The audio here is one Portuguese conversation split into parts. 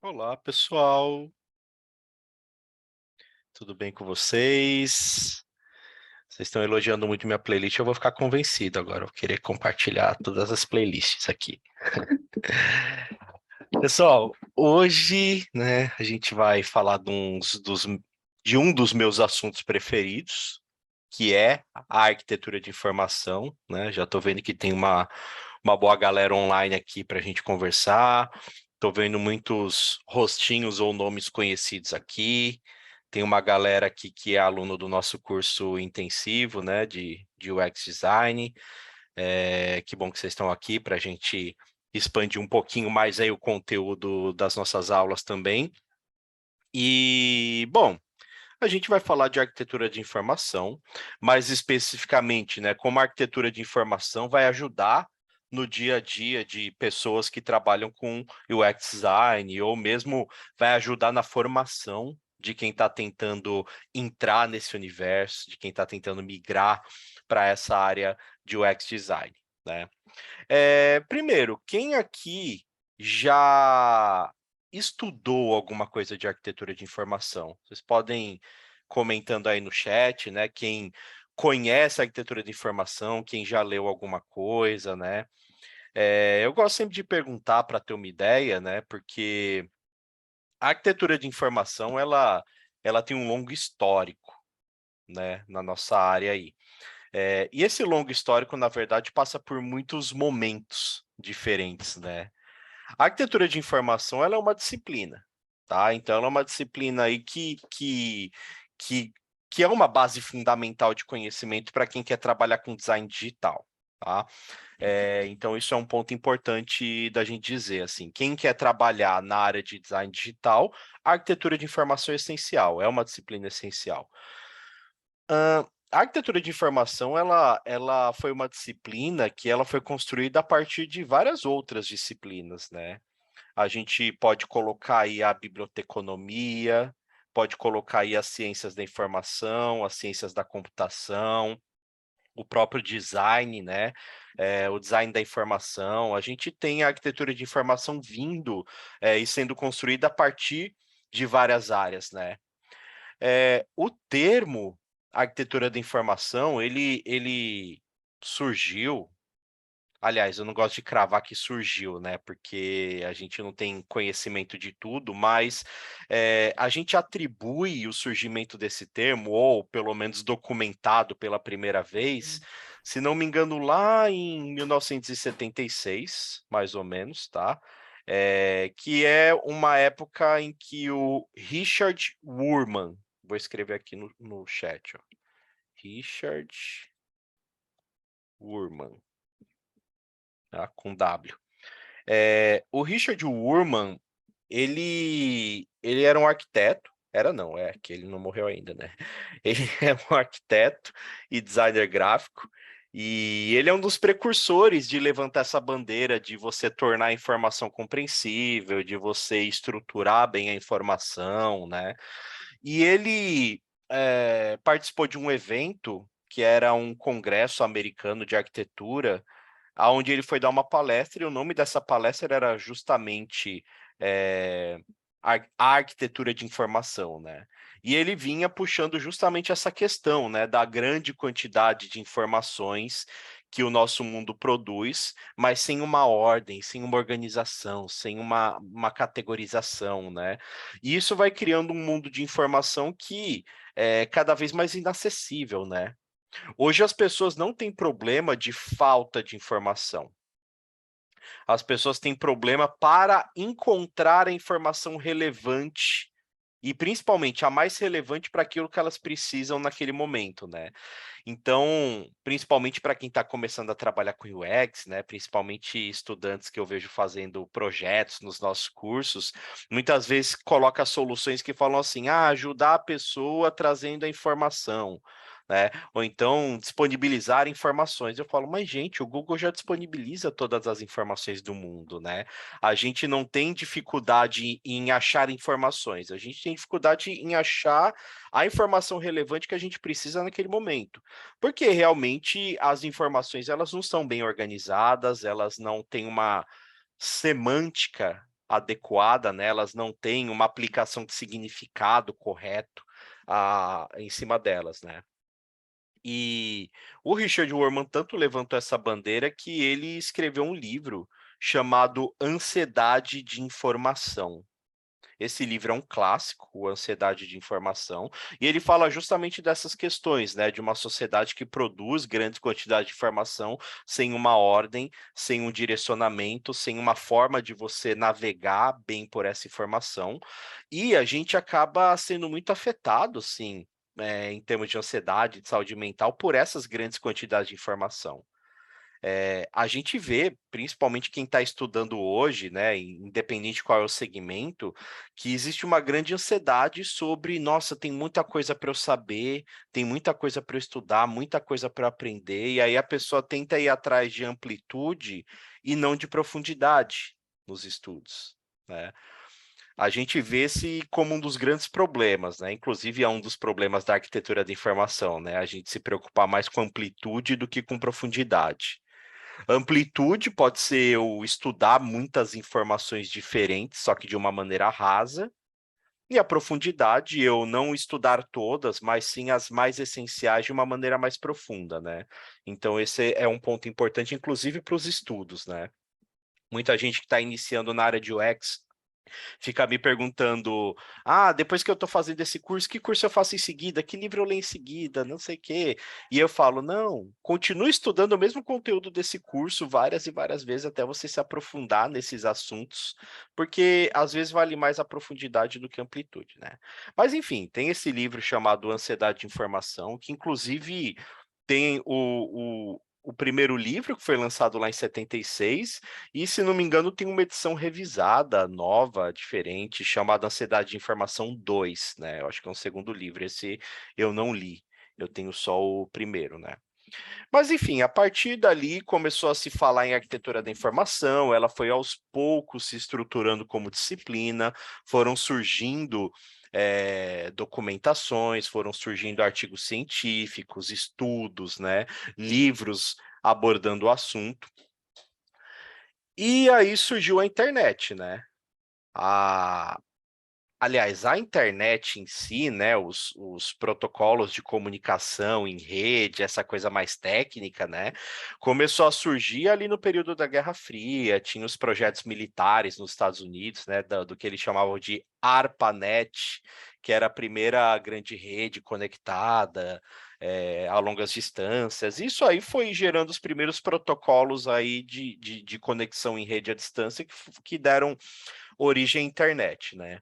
Olá, pessoal. Tudo bem com vocês? Vocês estão elogiando muito minha playlist, eu vou ficar convencido agora. Eu vou querer compartilhar todas as playlists aqui. Pessoal, hoje, né, a gente vai falar de um dos meus assuntos preferidos, que é a arquitetura de informação, né? Já estou vendo que tem uma boa galera online aqui para a gente conversar. Estou vendo muitos rostinhos ou nomes conhecidos aqui. Tem uma galera aqui que é aluno do nosso curso intensivo, né, de UX Design. Que bom que vocês estão aqui para a gente expandir um pouquinho mais aí o conteúdo das nossas aulas também. E, bom, a gente vai falar de arquitetura de informação, mais especificamente, né, como a arquitetura de informação vai ajudar no dia a dia de pessoas que trabalham com UX design, ou mesmo vai ajudar na formação de quem está tentando entrar nesse universo, de quem está tentando migrar para essa área de UX design, né? Primeiro, quem aqui já estudou alguma coisa de arquitetura de informação? Vocês podem comentando aí no chat, né? Quem conhece a arquitetura de informação, quem já leu alguma coisa, né? Eu gosto sempre de perguntar para ter uma ideia, né? Porque a arquitetura de informação, ela tem um longo histórico, né? Na nossa área aí. E esse longo histórico, na verdade, passa por muitos momentos diferentes, né? A arquitetura de informação, ela é uma disciplina, tá? Então, ela é uma disciplina aí que, que é uma base fundamental de conhecimento para quem quer trabalhar com design digital, tá? Então, isso é um ponto importante da gente dizer, assim, quem quer trabalhar na área de design digital, a arquitetura de informação é essencial, é uma disciplina essencial. A arquitetura de informação, ela foi uma disciplina que ela foi construída a partir de várias outras disciplinas, né? A gente pode colocar aí a biblioteconomia, pode colocar aí as ciências da informação, as ciências da computação, o próprio design, né? O design da informação. A gente tem a arquitetura de informação vindo e sendo construída a partir de várias áreas, né? O termo arquitetura da informação, ele surgiu. Aliás, eu não gosto de cravar que surgiu, né? Porque a gente não tem conhecimento de tudo, mas a gente atribui o surgimento desse termo, ou pelo menos documentado pela primeira vez, se não me engano, lá em 1976, mais ou menos, tá? Que é uma época em que o Richard Wurman, vou escrever aqui no chat, ó, Richard Wurman, tá? Com W. O Richard Wurman, ele era um arquiteto, era não, que ele não morreu ainda, né? Ele é um arquiteto e designer gráfico, e ele é um dos precursores de levantar essa bandeira de você tornar a informação compreensível, de você estruturar bem a informação, né? E ele participou de um evento que era um congresso americano de arquitetura, aonde ele foi dar uma palestra, e o nome dessa palestra era justamente a arquitetura de informação, né? E ele vinha puxando justamente essa questão, né, da grande quantidade de informações que o nosso mundo produz, mas sem uma ordem, sem uma organização, sem uma categorização, né? E isso vai criando um mundo de informação que é cada vez mais inacessível, né? Hoje as pessoas não têm problema de falta de informação. As pessoas têm problema para encontrar a informação relevante e principalmente a mais relevante para aquilo que elas precisam naquele momento, né? Então, principalmente para quem está começando a trabalhar com UX, né? Principalmente estudantes que eu vejo fazendo projetos nos nossos cursos, muitas vezes coloca soluções que falam assim: ajudar a pessoa trazendo a informação, né? Ou então disponibilizar informações. Eu falo, mas gente, o Google já disponibiliza todas as informações do mundo, né? A gente não tem dificuldade em achar informações, a gente tem dificuldade em achar a informação relevante que a gente precisa naquele momento. Porque realmente as informações elas não são bem organizadas, elas não têm uma semântica adequada, né? Elas não têm uma aplicação de significado correto em cima delas, né? E o Richard Wurman tanto levantou essa bandeira que ele escreveu um livro chamado Ansiedade de Informação. Esse livro é um clássico, o Ansiedade de Informação, e ele fala justamente dessas questões, né, de uma sociedade que produz grandes quantidades de informação sem uma ordem, sem um direcionamento, sem uma forma de você navegar bem por essa informação, e a gente acaba sendo muito afetado, sim, em termos de ansiedade, de saúde mental, por essas grandes quantidades de informação. A gente vê, principalmente quem está estudando hoje, né, independente qual é o segmento, que existe uma grande ansiedade sobre, nossa, tem muita coisa para eu saber, tem muita coisa para eu estudar, muita coisa para eu aprender, e aí a pessoa tenta ir atrás de amplitude e não de profundidade nos estudos, né? A gente vê esse como um dos grandes problemas, né? Inclusive é um dos problemas da arquitetura da informação, né? A gente se preocupar mais com amplitude do que com profundidade. Amplitude pode ser eu estudar muitas informações diferentes, só que de uma maneira rasa, e a profundidade eu não estudar todas, mas sim as mais essenciais de uma maneira mais profunda, né? Então esse é um ponto importante, inclusive para os estudos, né? Muita gente que está iniciando na área de UX fica me perguntando: depois que eu estou fazendo esse curso, que curso eu faço em seguida? Que livro eu leio em seguida? Não sei o quê. E eu falo: não, continue estudando o mesmo conteúdo desse curso várias e várias vezes até você se aprofundar nesses assuntos, porque às vezes vale mais a profundidade do que a amplitude, né? Mas enfim, tem esse livro chamado Ansiedade de Informação, que inclusive tem o primeiro livro, que foi lançado lá em 76, e, se não me engano, tem uma edição revisada, nova, diferente, chamada Ansiedade de Informação 2, né? Eu acho que é um segundo livro, esse eu não li, eu tenho só o primeiro, né? Mas, enfim, a partir dali começou a se falar em arquitetura da informação, ela foi aos poucos se estruturando como disciplina, foram surgindo documentações, foram surgindo artigos científicos, estudos, né, livros abordando o assunto. E aí surgiu a internet, né? A, Aliás, a internet em si, né, os protocolos de comunicação em rede, essa coisa mais técnica, né, começou a surgir ali no período da Guerra Fria, tinha os projetos militares nos Estados Unidos, né, do que eles chamavam de ARPANET, que era a primeira grande rede conectada a longas distâncias. Isso aí foi gerando os primeiros protocolos aí de conexão em rede à distância que deram origem à internet, né?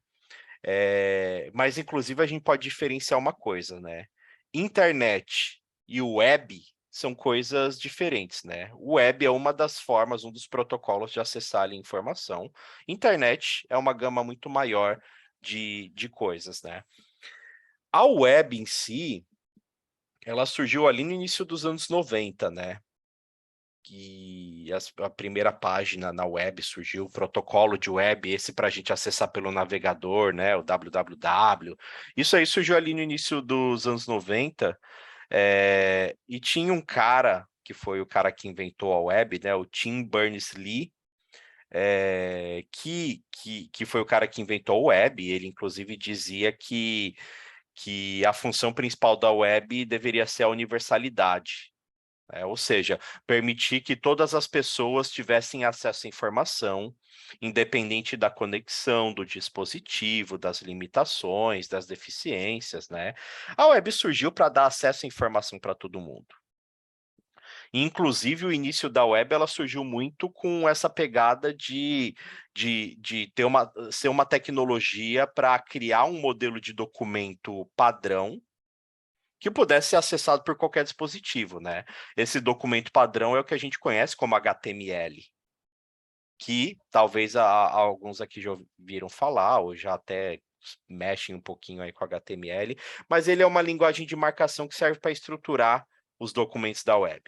Mas, inclusive, a gente pode diferenciar uma coisa, né? Internet e web são coisas diferentes, né? O web é uma das formas, um dos protocolos de acessar ali informação. Internet é uma gama muito maior de coisas, né? A web em si, ela surgiu ali no início dos anos 90, né? Que a primeira página na web surgiu, o protocolo de web, esse para a gente acessar pelo navegador, né, o www. Isso aí surgiu ali no início dos anos 90, e tinha um cara, que foi o cara que inventou a web, né, o Tim Berners-Lee, que foi o cara que inventou a web, ele inclusive dizia que a função principal da web deveria ser a universalidade. Ou seja, permitir que todas as pessoas tivessem acesso à informação, independente da conexão, do dispositivo, das limitações, das deficiências, né? A web surgiu para dar acesso à informação para todo mundo. Inclusive, o início da web ela surgiu muito com essa pegada de ser uma tecnologia para criar um modelo de documento padrão que pudesse ser acessado por qualquer dispositivo, né? Esse documento padrão é o que a gente conhece como HTML, que talvez alguns aqui já ouviram falar, ou já até mexem um pouquinho aí com HTML, mas ele é uma linguagem de marcação que serve para estruturar os documentos da web.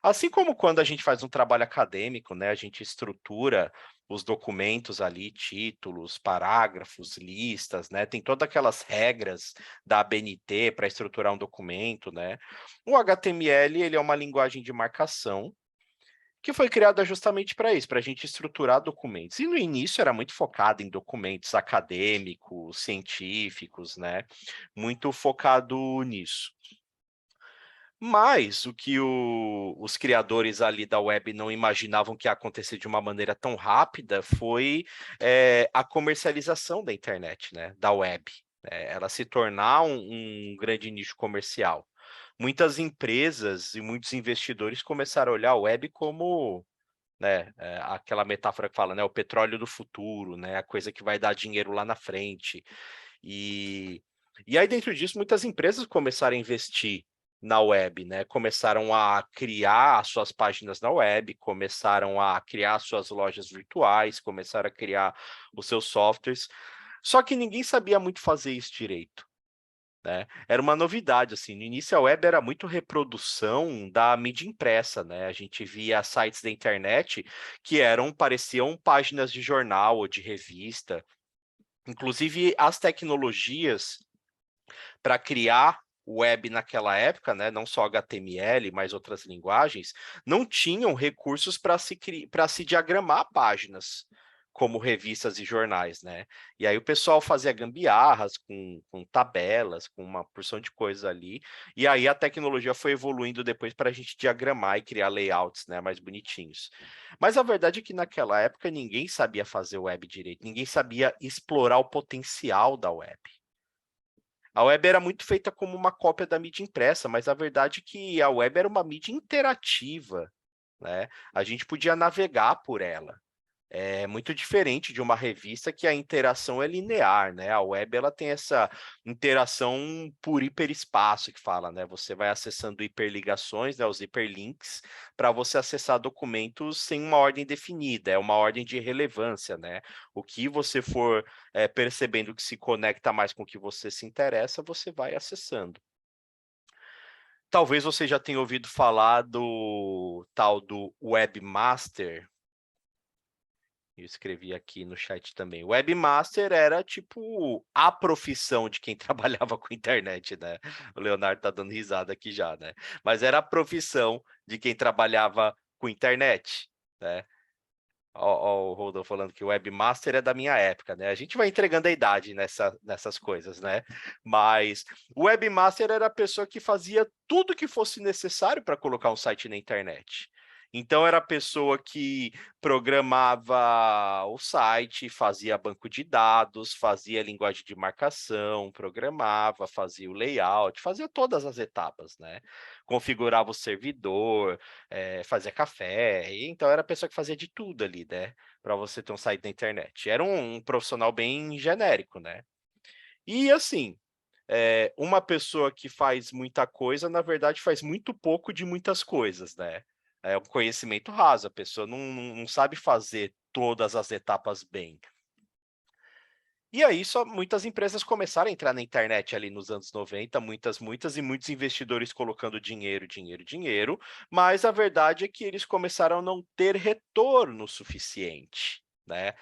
Assim como quando a gente faz um trabalho acadêmico, né, a gente estrutura os documentos ali, títulos, parágrafos, listas, né, tem todas aquelas regras da ABNT para estruturar um documento, né. O HTML, ele é uma linguagem de marcação que foi criada justamente para isso, para a gente estruturar documentos. E no início era muito focado em documentos acadêmicos, científicos, né? Muito focado nisso. Mas o que os criadores ali da web não imaginavam que ia acontecer de uma maneira tão rápida foi a comercialização da internet, né? Da web. Ela se tornar um grande nicho comercial. Muitas empresas e muitos investidores começaram a olhar a web como, né, aquela metáfora que fala, né, o petróleo do futuro, né, a coisa que vai dar dinheiro lá na frente. E, e aí, dentro disso, muitas empresas começaram a investir na web, né? Começaram a criar as suas páginas na web, começaram a criar suas lojas virtuais, começaram a criar os seus softwares. Só que ninguém sabia muito fazer isso direito, né? Era uma novidade, assim. No início, a web era muito reprodução da mídia impressa, né? A gente via sites da internet que pareciam páginas de jornal ou de revista. Inclusive, as tecnologias para criar web naquela época, né, não só HTML, mas outras linguagens, não tinham recursos para se diagramar páginas, como revistas e jornais, né? E aí o pessoal fazia gambiarras com tabelas, com uma porção de coisas ali, e aí a tecnologia foi evoluindo depois para a gente diagramar e criar layouts, né, mais bonitinhos. Mas a verdade é que naquela época ninguém sabia fazer web direito, ninguém sabia explorar o potencial da web. A web era muito feita como uma cópia da mídia impressa, mas a verdade é que a web era uma mídia interativa, né? A gente podia navegar por ela. É muito diferente de uma revista que a interação é linear, né? A web ela tem essa interação por hiperespaço que fala, né? Você vai acessando hiperligações, né? Os hiperlinks, para você acessar documentos sem uma ordem definida, é uma ordem de relevância, né? O que você for percebendo que se conecta mais com o que você se interessa, você vai acessando. Talvez você já tenha ouvido falar do tal do webmaster. Eu escrevi aqui no chat também. Webmaster era tipo a profissão de quem trabalhava com internet, né? O Leonardo tá dando risada aqui já, né? Mas era a profissão de quem trabalhava com internet, né? Ó, o Rodolfo falando que o webmaster é da minha época, né? A gente vai entregando a idade nessas coisas, né? Mas o webmaster era a pessoa que fazia tudo que fosse necessário para colocar um site na internet. Então era a pessoa que programava o site, fazia banco de dados, fazia linguagem de marcação, programava, fazia o layout, fazia todas as etapas, né? Configurava o servidor, fazia café, e então era a pessoa que fazia de tudo ali, né, para você ter um site da internet. Era um profissional bem genérico, né. E assim, uma pessoa que faz muita coisa, na verdade, faz muito pouco de muitas coisas, né. É um conhecimento raso, a pessoa não sabe fazer todas as etapas bem. E aí só muitas empresas começaram a entrar na internet ali nos anos 90, muitas, e muitos investidores colocando dinheiro, dinheiro, dinheiro, mas a verdade é que eles começaram a não ter retorno suficiente, né?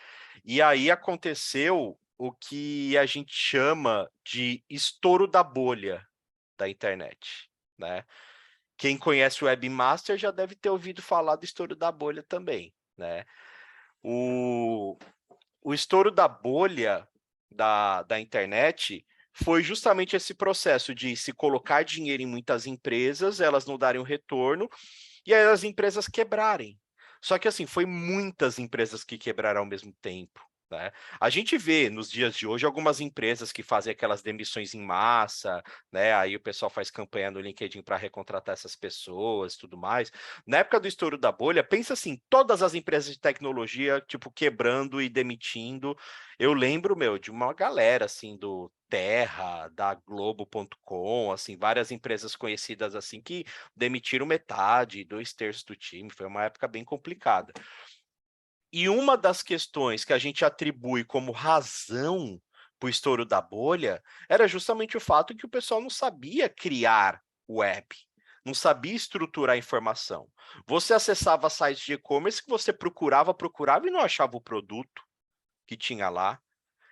E aí aconteceu o que a gente chama de estouro da bolha da internet, né? Quem conhece o Webmaster já deve ter ouvido falar do estouro da bolha também, né? O, o estouro da bolha da internet foi justamente esse processo de se colocar dinheiro em muitas empresas, elas não darem o retorno, e aí as empresas quebrarem. Só que assim, foi muitas empresas que quebraram ao mesmo tempo. Né? A gente vê nos dias de hoje algumas empresas que fazem aquelas demissões em massa, né? Aí o pessoal faz campanha no LinkedIn para recontratar essas pessoas, tudo mais. Na época do estouro da bolha, pensa assim, todas as empresas de tecnologia, tipo, quebrando e demitindo. Eu lembro, meu, de uma galera assim do Terra, da Globo.com, assim, várias empresas conhecidas assim que demitiram metade, 2/3 do time. Foi uma época bem complicada. E uma das questões que a gente atribui como razão para o estouro da bolha era justamente o fato que o pessoal não sabia criar web, não sabia estruturar a informação. Você acessava sites de e-commerce que você procurava, procurava e não achava o produto que tinha lá.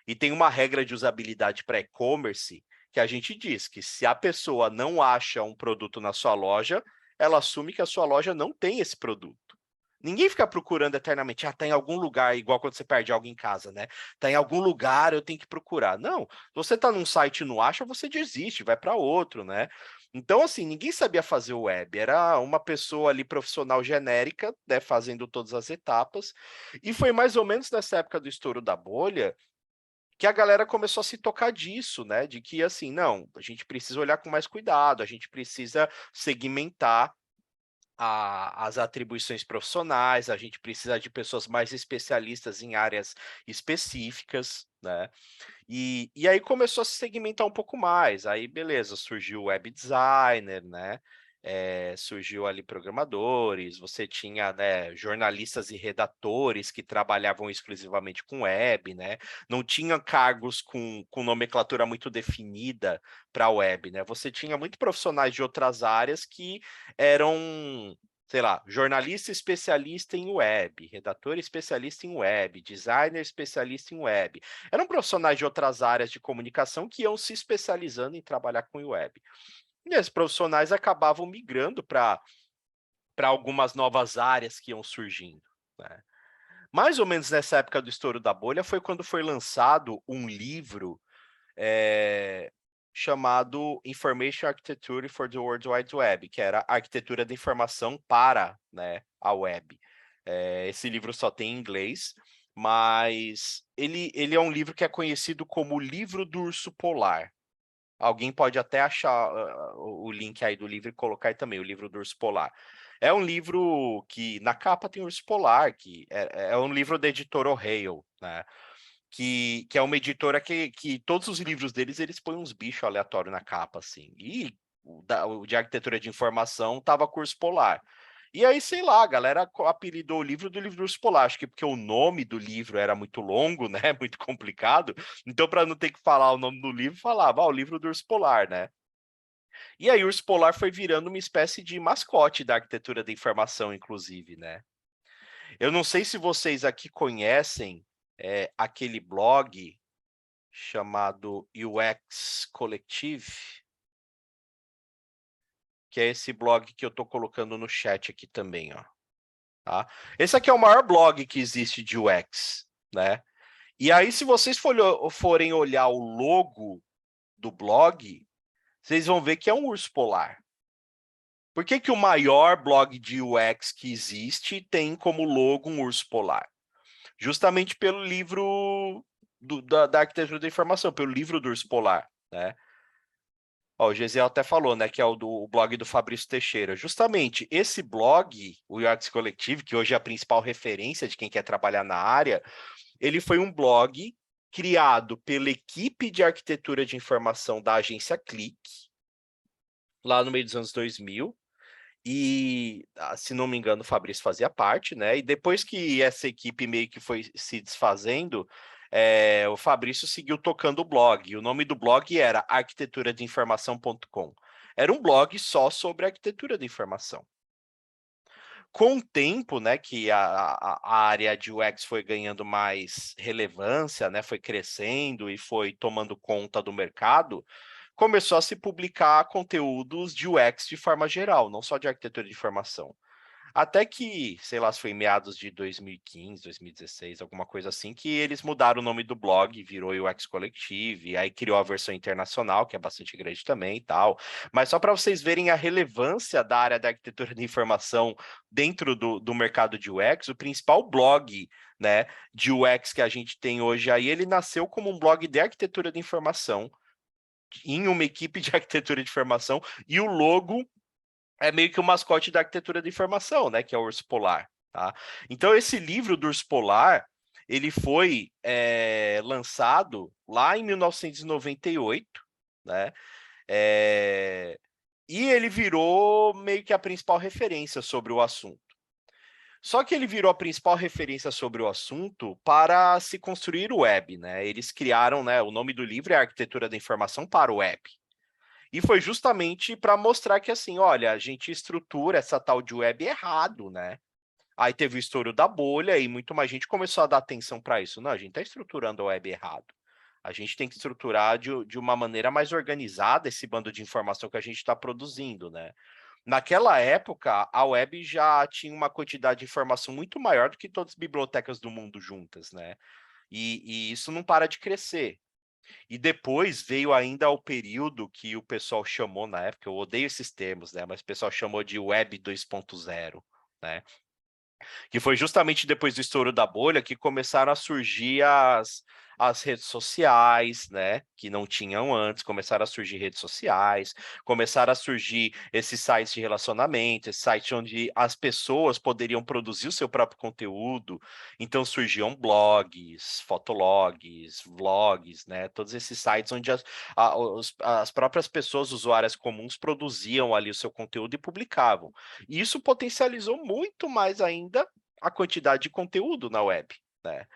E tem uma regra de usabilidade para e-commerce que a gente diz que se a pessoa não acha um produto na sua loja, ela assume que a sua loja não tem esse produto. Ninguém fica procurando eternamente, tá em algum lugar, igual quando você perde algo em casa, né? Tá em algum lugar, eu tenho que procurar. Não, se você tá num site e não acha, você desiste, vai para outro, né? Então, assim, ninguém sabia fazer o web, era uma pessoa ali profissional genérica, né, fazendo todas as etapas. E foi mais ou menos nessa época do estouro da bolha que a galera começou a se tocar disso, né? De que assim, não, a gente precisa olhar com mais cuidado, a gente precisa segmentar as atribuições profissionais, a gente precisa de pessoas mais especialistas em áreas específicas, né? E aí começou a se segmentar um pouco mais. Aí, beleza, surgiu o web designer, né? Surgiu ali programadores, você tinha, né, jornalistas e redatores que trabalhavam exclusivamente com web, né? Não tinha cargos com nomenclatura muito definida para a web, né? Você tinha muito profissionais de outras áreas que eram, sei lá, jornalista especialista em web, redator especialista em web, designer especialista em web. Eram profissionais de outras áreas de comunicação que iam se especializando em trabalhar com web. E esses profissionais acabavam migrando para algumas novas áreas que iam surgindo, né? Mais ou menos nessa época do estouro da bolha foi quando foi lançado um livro eh, chamado Information Architecture for the World Wide Web, que era a arquitetura da informação para, né, a web. Esse livro só tem em inglês, mas ele é um livro que é conhecido como o livro do urso polar. Alguém pode até achar o link aí do livro e colocar aí também, o livro do urso polar. É um livro que na capa tem urso polar, que é um livro da editora O'Hale, né? Que é uma editora que todos os livros deles, eles põem uns bichos aleatórios na capa, assim. E o de arquitetura de informação tava curso polar. E aí, sei lá, a galera apelidou o livro do livro do urso polar. Acho que porque o nome do livro era muito longo, né? Muito complicado. Então, para não ter que falar o nome do livro, falava, o livro do urso polar, né? E aí, o urso polar foi virando uma espécie de mascote da arquitetura da informação, inclusive, né? Eu não sei se vocês aqui conhecem aquele blog chamado UX Collective, que é esse blog que eu estou colocando no chat aqui também, ó. Tá? Esse aqui é o maior blog que existe de UX, né? E aí, se vocês forem olhar o logo do blog, vocês vão ver que é um urso polar. Por que, que o maior blog de UX que existe tem como logo um urso polar? Justamente pelo livro da arquitetura da informação, pelo livro do urso polar, né? Ó, o Gesiel até falou, né, que é o blog do Fabrício Teixeira. Justamente esse blog, o UX Collective, que hoje é a principal referência de quem quer trabalhar na área, ele foi um blog criado pela equipe de arquitetura de informação da agência Click, lá no meio dos anos 2000, e, se não me engano, o Fabrício fazia parte, né? E depois que essa equipe meio que foi se desfazendo, o Fabrício seguiu tocando o blog. O nome do blog era arquiteturadeinformação.com. Era um blog só sobre arquitetura de informação. Com o tempo, né, que a área de UX foi ganhando mais relevância, né, foi crescendo e foi tomando conta do mercado, começou a se publicar conteúdos de UX de forma geral, não só de arquitetura de informação. Até que, sei lá, se foi em meados de 2015, 2016, alguma coisa assim, que eles mudaram o nome do blog, virou UX Collective, e aí criou a versão internacional, que é bastante grande também e tal. Mas só para vocês verem a relevância da área da arquitetura de informação dentro do mercado de UX, o principal blog, né, de UX que a gente tem hoje aí, ele nasceu como um blog de arquitetura de informação, em uma equipe de arquitetura de informação, e o logo é meio que o mascote da arquitetura de informação, né, que é o urso polar, tá? Então, esse livro do urso polar, ele foi lançado lá em 1998, né? E ele virou meio que a principal referência sobre o assunto. Só que ele virou a principal referência sobre o assunto para se construir o web, né? Eles criaram, né? O nome do livro é Arquitetura da Informação para o Web. E foi justamente para mostrar que, assim, olha, a gente estrutura essa tal de web errado, né? Aí teve o estouro da bolha e muito mais gente começou a dar atenção para isso. Não, a gente está estruturando a web errado. A gente tem que estruturar de uma maneira mais organizada esse bando de informação que a gente está produzindo, né? Naquela época, a web já tinha uma quantidade de informação muito maior do que todas as bibliotecas do mundo juntas, né? E isso não para de crescer. E depois veio ainda o período que o pessoal chamou na época, eu odeio esses termos, né? Mas o pessoal chamou de Web 2.0, né? Que foi justamente depois do estouro da bolha que começaram a surgir as redes sociais, né? Que não tinham antes, começaram a surgir redes sociais, começaram a surgir esses sites de relacionamento, esses sites onde as pessoas poderiam produzir o seu próprio conteúdo. Então surgiam blogs, fotologs, vlogs, né? Todos esses sites onde as próprias pessoas usuárias comuns produziam ali o seu conteúdo e publicavam. E isso potencializou muito mais ainda a quantidade de conteúdo na web, né?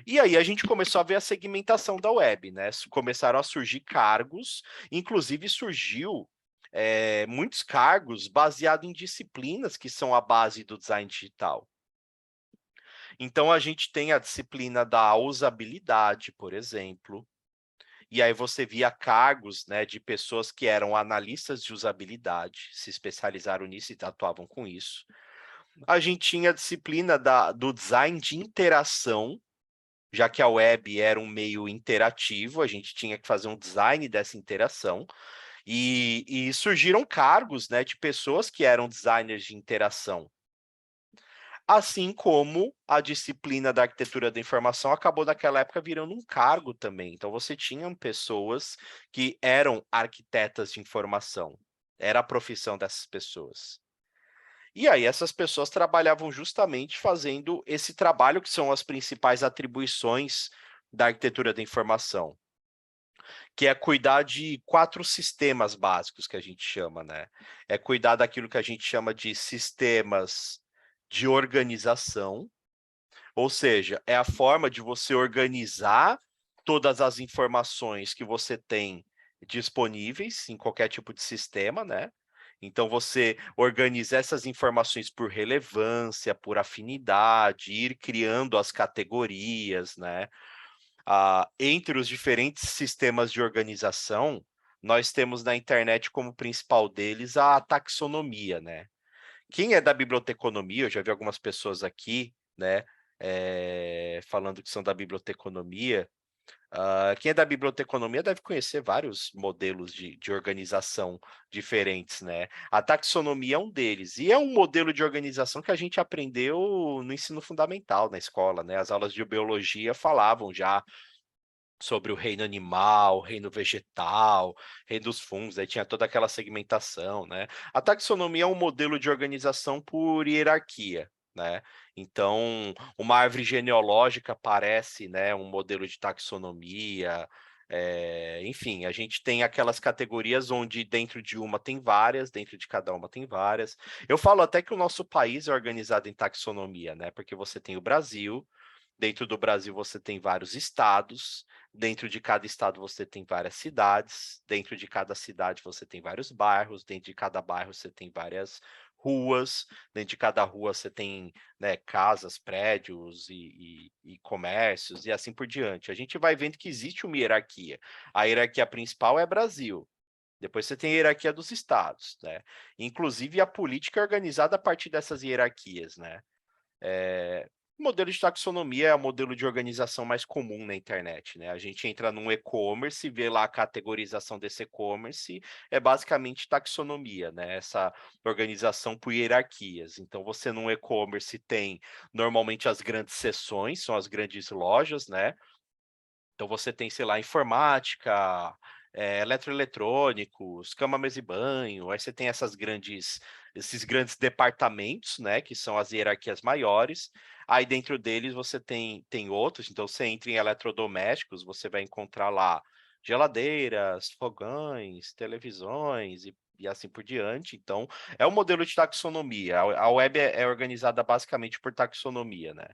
E aí a gente começou a ver a segmentação da web, né? Começaram a surgir cargos, inclusive surgiu muitos cargos baseados em disciplinas que são a base do design digital. Então a gente tem a disciplina da usabilidade, por exemplo, e aí você via cargos, né, de pessoas que eram analistas de usabilidade, se especializaram nisso e atuavam com isso. A gente tinha a disciplina do design de interação, já que a web era um meio interativo, a gente tinha que fazer um design dessa interação, e surgiram cargos, né, de pessoas que eram designers de interação. Assim como a disciplina da arquitetura da informação acabou naquela época virando um cargo também. Então você tinha pessoas que eram arquitetas de informação, era a profissão dessas pessoas. E aí essas pessoas trabalhavam justamente fazendo esse trabalho que são as principais atribuições da arquitetura da informação, que é cuidar de 4 sistemas básicos que a gente chama, né? É cuidar daquilo que a gente chama de sistemas de organização, ou seja, é a forma de você organizar todas as informações que você tem disponíveis em qualquer tipo de sistema, né? Então, você organiza essas informações por relevância, por afinidade, ir criando as categorias, né? Entre os diferentes sistemas de organização, nós temos na internet como principal deles a taxonomia, né? Quem é da biblioteconomia, eu já vi algumas pessoas aqui, né, falando que são da biblioteconomia. Quem é da biblioteconomia deve conhecer vários modelos de organização diferentes, né? A taxonomia é um deles, e é um modelo de organização que a gente aprendeu no ensino fundamental, na escola, né? As aulas de biologia falavam já sobre o reino animal, reino vegetal, reino dos fungos, aí tinha toda aquela segmentação, né? A taxonomia é um modelo de organização por hierarquia, né? Então, uma árvore genealógica parece, né, um modelo de taxonomia. Enfim, a gente tem aquelas categorias onde dentro de uma tem várias, dentro de cada uma tem várias. Eu falo até que o nosso país é organizado em taxonomia, né? Porque você tem o Brasil, dentro do Brasil você tem vários estados, dentro de cada estado você tem várias cidades, dentro de cada cidade você tem vários bairros, dentro de cada bairro você tem várias ruas, dentro de cada rua você tem, né, casas, prédios e comércios e assim por diante. A gente vai vendo que existe uma hierarquia. A hierarquia principal é Brasil. Depois você tem a hierarquia dos estados, né? Inclusive a política é organizada a partir dessas hierarquias, né? O modelo de taxonomia é o modelo de organização mais comum na internet, né? A gente entra num e-commerce e vê lá a categorização desse e-commerce, é basicamente taxonomia, né? Essa organização por hierarquias. Então, você num e-commerce tem normalmente as grandes seções, são as grandes lojas, né? Então você tem, sei lá, informática, eletroeletrônicos, cama, mesa e banho, aí você tem esses grandes departamentos, né, que são as hierarquias maiores, aí dentro deles você tem outros, então você entra em eletrodomésticos, você vai encontrar lá geladeiras, fogões, televisões e assim por diante. Então, é um modelo de taxonomia. A web é organizada basicamente por taxonomia, né?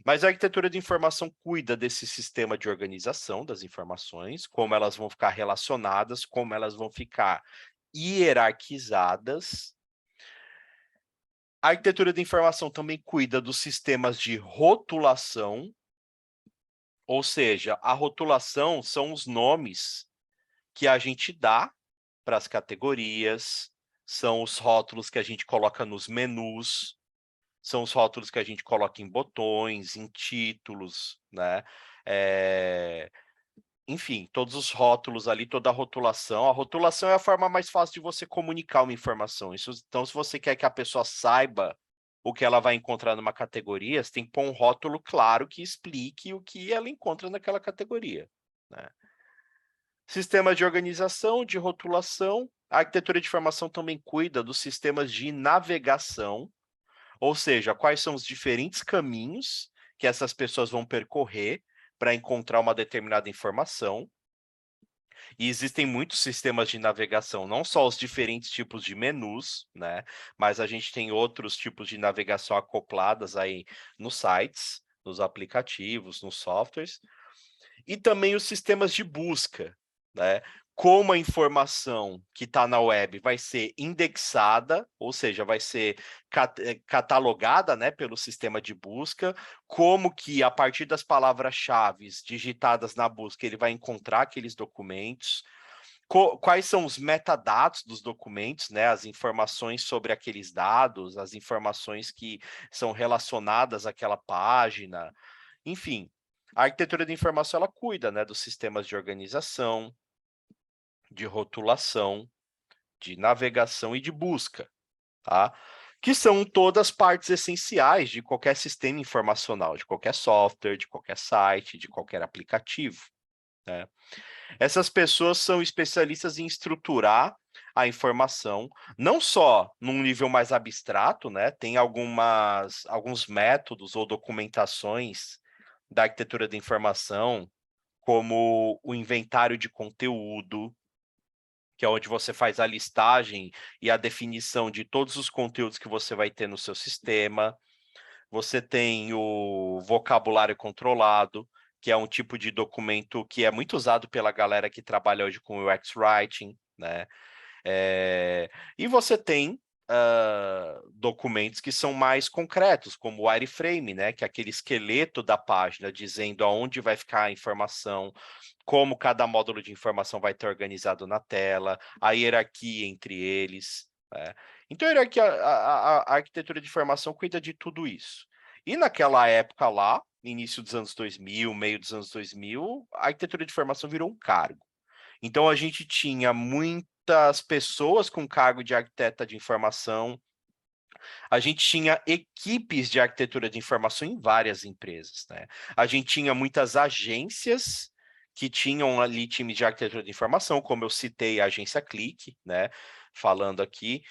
Mas a arquitetura de informação cuida desse sistema de organização das informações, como elas vão ficar relacionadas, como elas vão ficar hierarquizadas. A arquitetura de informação também cuida dos sistemas de rotulação, ou seja, a rotulação são os nomes que a gente dá para as categorias, são os rótulos que a gente coloca nos menus, são os rótulos que a gente coloca em botões, em títulos, né? Enfim, todos os rótulos ali, toda a rotulação. A rotulação é a forma mais fácil de você comunicar uma informação. Então, se você quer que a pessoa saiba o que ela vai encontrar numa categoria, você tem que pôr um rótulo claro que explique o que ela encontra naquela categoria, né? Sistema de organização, de rotulação. A arquitetura de informação também cuida dos sistemas de navegação, ou seja, quais são os diferentes caminhos que essas pessoas vão percorrer para encontrar uma determinada informação. E existem muitos sistemas de navegação, não só os diferentes tipos de menus, né? Mas a gente tem outros tipos de navegação acopladas aí nos sites, nos aplicativos, nos softwares. E também os sistemas de busca, né? Como a informação que está na web vai ser indexada, ou seja, vai ser catalogada, né, pelo sistema de busca, como que a partir das palavras-chave digitadas na busca ele vai encontrar aqueles documentos, quais são os metadados dos documentos, né, as informações sobre aqueles dados, as informações que são relacionadas àquela página, enfim. A arquitetura de informação ela cuida, né, dos sistemas de organização, de rotulação, de navegação e de busca, tá? Que são todas partes essenciais de qualquer sistema informacional, de qualquer software, de qualquer site, de qualquer aplicativo, né? Essas pessoas são especialistas em estruturar a informação, não só num nível mais abstrato, né? Tem alguns métodos ou documentações da arquitetura da informação, como o inventário de conteúdo, que é onde você faz a listagem e a definição de todos os conteúdos que você vai ter no seu sistema. Você tem o vocabulário controlado, que é um tipo de documento que é muito usado pela galera que trabalha hoje com UX Writing, né? E você tem documentos que são mais concretos, como o wireframe, né? Que é aquele esqueleto da página dizendo aonde vai ficar a informação, como cada módulo de informação vai estar organizado na tela, a hierarquia entre eles, né? Então, a arquitetura de informação cuida de tudo isso. E naquela época lá, início dos anos 2000, meio dos anos 2000, a arquitetura de informação virou um cargo. Então, a gente tinha muitas pessoas com cargo de arquiteta de informação, a gente tinha equipes de arquitetura de informação em várias empresas, né? A gente tinha muitas agências que tinham ali times de arquitetura de informação, como eu citei a agência Click, né? Falando aqui.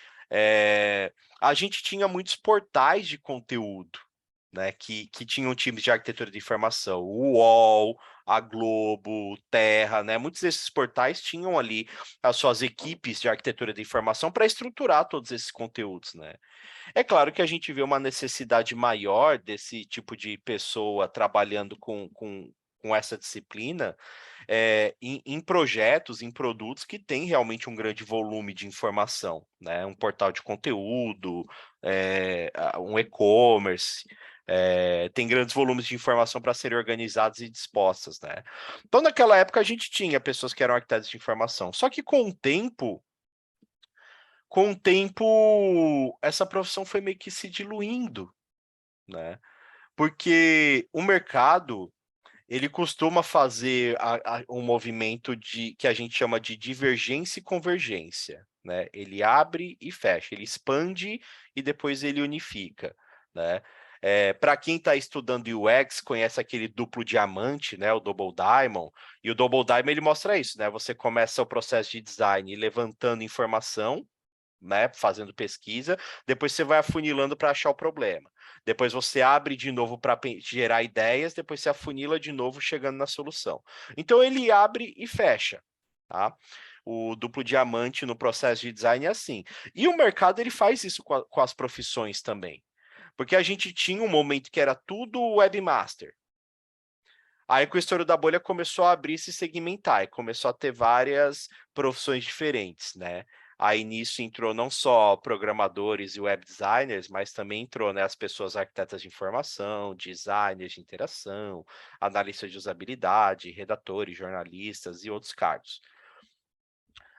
A gente tinha muitos portais de conteúdo, né, que tinham times de arquitetura de informação, o UOL, a Globo, Terra, né? Muitos desses portais tinham ali as suas equipes de arquitetura de informação para estruturar todos esses conteúdos, né? É claro que a gente vê uma necessidade maior desse tipo de pessoa trabalhando com essa disciplina em projetos, em produtos que têm realmente um grande volume de informação, né? Um portal de conteúdo, um e-commerce, tem grandes volumes de informação para serem organizadas e dispostas, né? Então, naquela época, a gente tinha pessoas que eram arquitetos de informação, só que com o tempo, essa profissão foi meio que se diluindo, né? Porque o mercado, ele costuma fazer um movimento que a gente chama de divergência e convergência, né? Ele abre e fecha, ele expande e depois ele unifica, né? Para quem está estudando UX, conhece aquele duplo diamante, né? O Double Diamond, e o Double Diamond ele mostra isso, né? Você começa o processo de design levantando informação, né, fazendo pesquisa, depois você vai afunilando para achar o problema. Depois você abre de novo para gerar ideias, depois você afunila de novo chegando na solução. Então ele abre e fecha, tá? O duplo diamante no processo de design é assim. E o mercado ele faz isso com as profissões também. Porque a gente tinha um momento que era tudo webmaster. Aí com o estouro da bolha começou a abrir e se segmentar, e começou a ter várias profissões diferentes, né? Aí nisso entrou não só programadores e web designers, mas também entrou, né, as pessoas arquitetas de informação, designers de interação, analistas de usabilidade, redatores, jornalistas e outros cargos.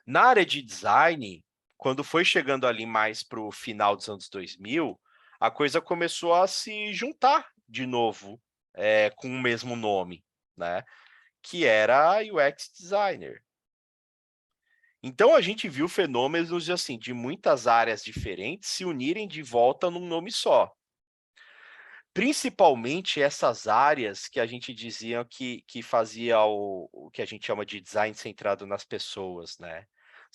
Na área de design, quando foi chegando ali mais para o final dos anos 2000, a coisa começou a se juntar de novo, com o mesmo nome, né, que era UX designer. Então a gente viu fenômenos assim, de muitas áreas diferentes se unirem de volta num nome só. Principalmente essas áreas que a gente dizia que fazia o que a gente chama de design centrado nas pessoas, né.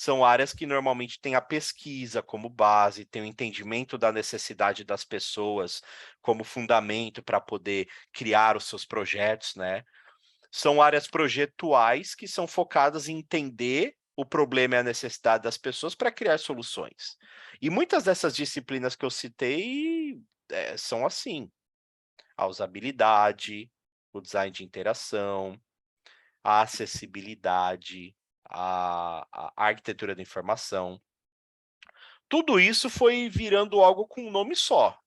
São áreas que normalmente têm a pesquisa como base, tem o entendimento da necessidade das pessoas como fundamento para poder criar os seus projetos, né. São áreas projetuais que são focadas em entender o problema e a necessidade das pessoas para criar soluções. E muitas dessas disciplinas que eu citei, são assim. A usabilidade, o design de interação, a acessibilidade, a arquitetura da informação. Tudo isso foi virando algo com um nome só.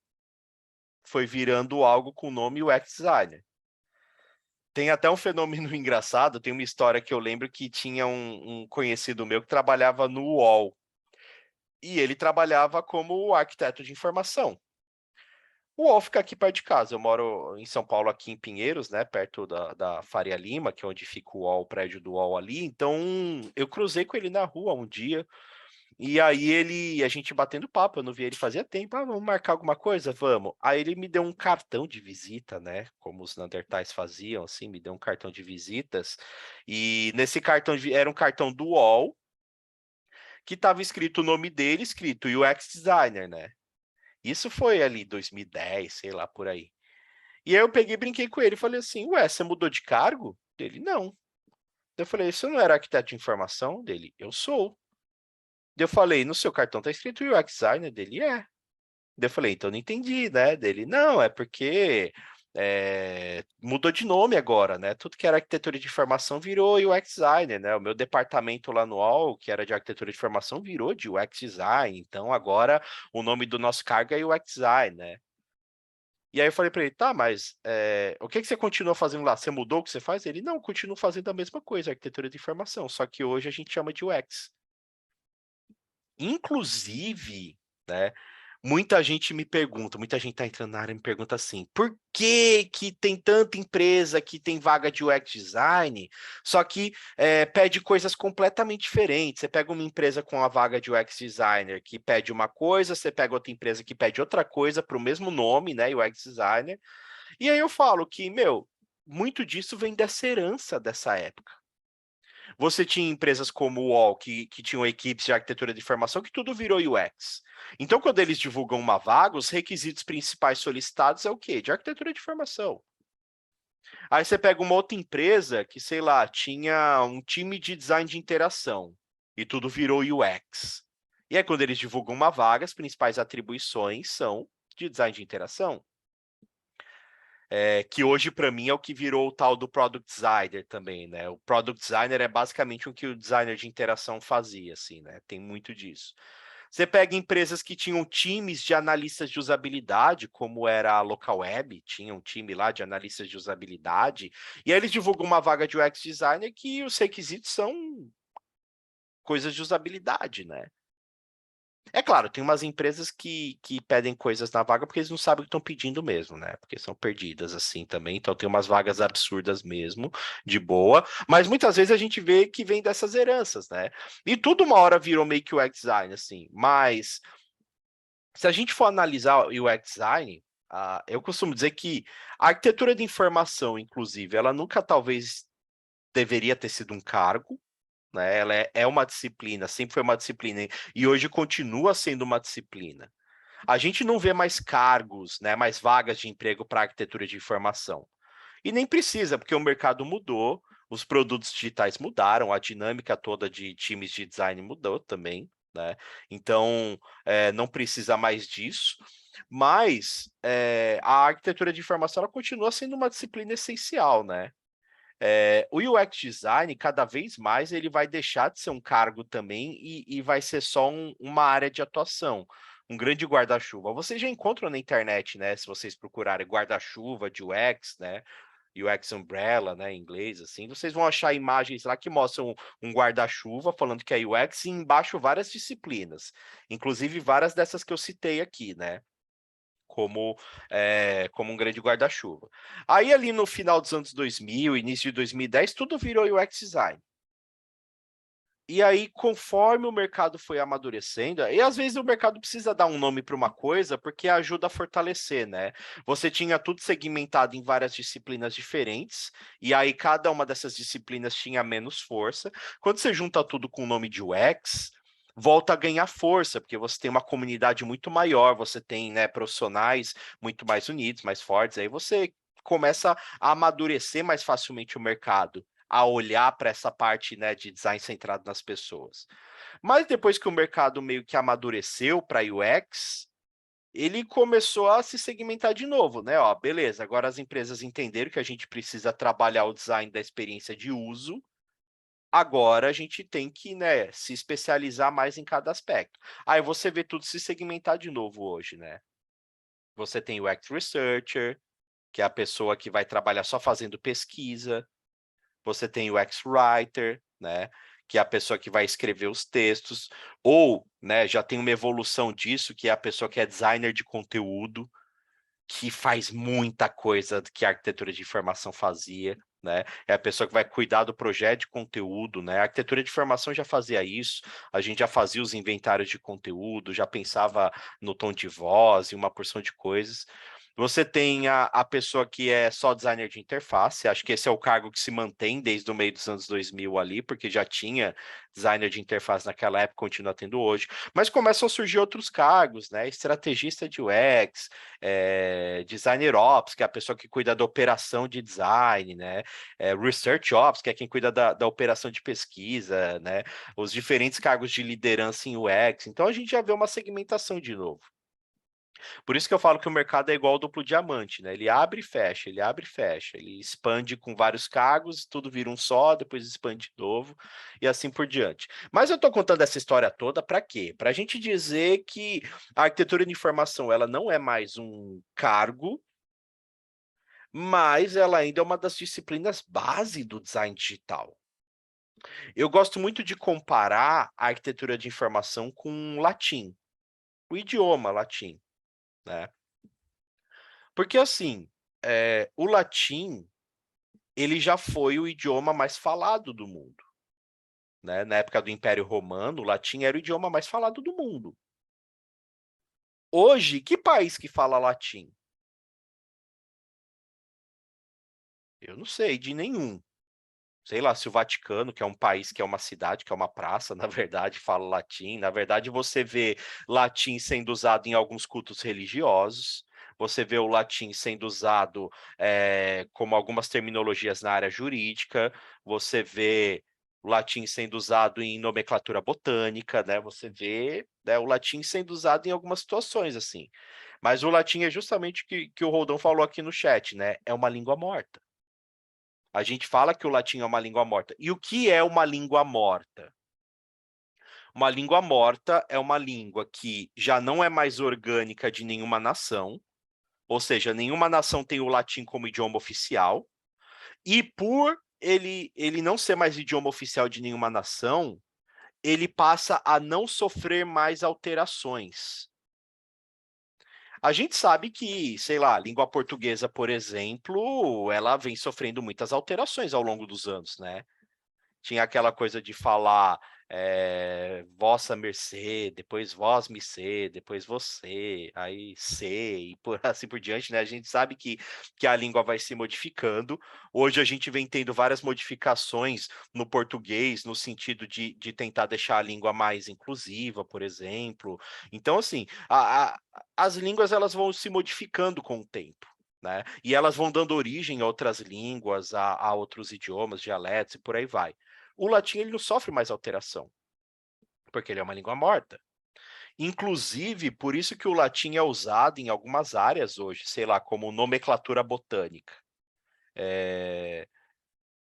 Foi virando algo com o nome UX Designer. Tem até um fenômeno engraçado, tem uma história que eu lembro que tinha um conhecido meu que trabalhava no UOL. E ele trabalhava como arquiteto de informação. O UOL fica aqui perto de casa. Eu moro em São Paulo, aqui em Pinheiros, né, perto da Faria Lima, que é onde fica o UOL, o prédio do UOL ali. Então, eu cruzei com ele na rua um dia, e aí a gente batendo papo, eu não via ele fazia tempo. "Ah, vamos marcar alguma coisa? Vamos". Aí ele me deu um cartão de visita, né, como os neandertais faziam, assim, me deu um cartão de visitas, e nesse cartão era um cartão do UOL, que estava escrito o nome dele, escrito UX Designer, né. Isso foi ali 2010, sei lá, por aí. E aí eu peguei e brinquei com ele, falei assim: "Ué, você mudou de cargo?" Dele: "Não". Daí eu falei: "Você não era arquiteto de informação?" Dele: "Eu sou". Daí eu falei: "No seu cartão tá escrito UX designer?" Dele: "É". Daí eu falei: "Então não entendi, né?" Dele: "Não, é porque, mudou de nome agora, né, tudo que era arquitetura de informação virou UX designer, né, o meu departamento lá no UOL, que era de arquitetura de informação, virou de UX design, então agora o nome do nosso cargo é UX design, né". E aí eu falei para ele: "Tá, mas, o que que você continua fazendo lá? Você mudou o que você faz?" Ele: "Não, eu continuo fazendo a mesma coisa, arquitetura de informação, só que hoje a gente chama de UX". Inclusive, né, muita gente tá entrando na área e me pergunta assim: "Por que que tem tanta empresa que tem vaga de UX design, só que, pede coisas completamente diferentes?" Você pega uma empresa com a vaga de UX designer que pede uma coisa, você pega outra empresa que pede outra coisa para o mesmo nome, né, UX designer. E aí eu falo que, meu, muito disso vem dessa herança dessa época. Você tinha empresas como o UOL, que tinham equipes de arquitetura de informação, que tudo virou UX. Então, quando eles divulgam uma vaga, os requisitos principais solicitados é o quê? De arquitetura de informação. Aí você pega uma outra empresa que, sei lá, tinha um time de design de interação e tudo virou UX. E aí, quando eles divulgam uma vaga, as principais atribuições são de design de interação. Que hoje para mim é o que virou o tal do product designer também, né? O product designer é basicamente o que o designer de interação fazia, assim, né? Tem muito disso. Você pega empresas que tinham times de analistas de usabilidade, como era a Localweb, tinha um time lá de analistas de usabilidade, e aí eles divulgam uma vaga de UX designer que os requisitos são coisas de usabilidade, né? É claro, tem umas empresas que pedem coisas na vaga porque eles não sabem o que estão pedindo mesmo, né? Porque são perdidas assim também. Então tem umas vagas absurdas mesmo, de boa. Mas muitas vezes a gente vê que vem dessas heranças, né? E tudo uma hora virou meio que UX design, assim. Mas se a gente for analisar o UX design, eu costumo dizer que a arquitetura de informação, inclusive, ela nunca talvez deveria ter sido um cargo, né? Ela é uma disciplina, sempre foi uma disciplina, e hoje continua sendo uma disciplina. A gente não vê mais cargos, né, mais vagas de emprego para arquitetura de informação. E nem precisa, porque o mercado mudou, os produtos digitais mudaram, a dinâmica toda de times de design mudou também, né? Então, não precisa mais disso. Mas a arquitetura de informação ela continua sendo uma disciplina essencial, né? O UX design, cada vez mais, ele vai deixar de ser um cargo também e vai ser só uma área de atuação, um grande guarda-chuva. Vocês já encontram na internet, né? Se vocês procurarem guarda-chuva de UX, né? UX Umbrella, né, em inglês, assim, vocês vão achar imagens lá que mostram um guarda-chuva falando que é UX e embaixo várias disciplinas, inclusive várias dessas que eu citei aqui, né? Como um grande guarda-chuva. Aí ali no final dos anos 2000, início de 2010, tudo virou UX Design. E aí, conforme o mercado foi amadurecendo, e às vezes o mercado precisa dar um nome para uma coisa, porque ajuda a fortalecer, né? Você tinha tudo segmentado em várias disciplinas diferentes, e aí cada uma dessas disciplinas tinha menos força. Quando você junta tudo com o nome de UX, volta a ganhar força, porque você tem uma comunidade muito maior, você tem, né, profissionais muito mais unidos, mais fortes, aí você começa a amadurecer mais facilmente o mercado a olhar para essa parte, né, de design centrado nas pessoas. Mas depois que o mercado meio que amadureceu para UX, ele começou a se segmentar de novo, né? Ó, beleza, agora as empresas entenderam que a gente precisa trabalhar o design da experiência de uso. Agora a gente tem que, né, se especializar mais em cada aspecto. Aí você vê tudo se segmentar de novo hoje, né? Você tem o UX Researcher, que é a pessoa que vai trabalhar só fazendo pesquisa. Você tem o X-Writer, né, que é a pessoa que vai escrever os textos, ou, né, já tem uma evolução disso, que é a pessoa que é designer de conteúdo, que faz muita coisa que a arquitetura de informação fazia, né? É a pessoa que vai cuidar do projeto de conteúdo, né? A arquitetura de informação já fazia isso, a gente já fazia os inventários de conteúdo, já pensava no tom de voz e uma porção de coisas. Você tem a pessoa que é só designer de interface, acho que esse é o cargo que se mantém desde o meio dos anos 2000 ali, porque já tinha designer de interface naquela época, continua tendo hoje, mas começam a surgir outros cargos, né? Estrategista de UX, designer ops, que é a pessoa que cuida da operação de design, né? Research ops, que é quem cuida da operação de pesquisa, né? Os diferentes cargos de liderança em UX. Então a gente já vê uma segmentação de novo. Por isso que eu falo que o mercado é igual ao duplo diamante, né? Ele abre e fecha, ele abre e fecha, ele expande com vários cargos, tudo vira um só, depois expande de novo e assim por diante. Mas eu estou contando essa história toda para quê? Para a gente dizer que a arquitetura de informação ela não é mais um cargo, mas ela ainda é uma das disciplinas base do design digital. Eu gosto muito de comparar a arquitetura de informação com o latim, o idioma latim, né? Porque assim, o latim, ele já foi o idioma mais falado do mundo, né? Na época do Império Romano, o latim era o idioma mais falado do mundo. Hoje, que país que fala latim? Eu não sei de nenhum. Sei lá se o Vaticano, que é um país, que é uma cidade, que é uma praça, na verdade, fala latim. Na verdade, você vê latim sendo usado em alguns cultos religiosos. Você vê o latim sendo usado como algumas terminologias na área jurídica. Você vê o latim sendo usado em nomenclatura botânica, né? Você vê, né, o latim sendo usado em algumas situações assim. Mas o latim é justamente o que o Roldão falou aqui no chat, né? É uma língua morta. A gente fala que o latim é uma língua morta. E o que é uma língua morta? Uma língua morta é uma língua que já não é mais orgânica de nenhuma nação, ou seja, nenhuma nação tem o latim como idioma oficial, e por ele não ser mais idioma oficial de nenhuma nação, ele passa a não sofrer mais alterações. A gente sabe que, sei lá, a língua portuguesa, por exemplo, ela vem sofrendo muitas alterações ao longo dos anos, né? Tinha aquela coisa de falar vossa mercê, depois vós me cê, depois você, aí cê, e por, assim por diante, né? A gente sabe que a língua vai se modificando. Hoje a gente vem tendo várias modificações no português, no sentido de tentar deixar a língua mais inclusiva, por exemplo. Então, assim, as línguas elas vão se modificando com o tempo. Né? E elas vão dando origem a outras línguas, a outros idiomas, dialetos e por aí vai. O latim ele não sofre mais alteração, porque ele é uma língua morta. Inclusive, por isso que o latim é usado em algumas áreas hoje, sei lá, como nomenclatura botânica.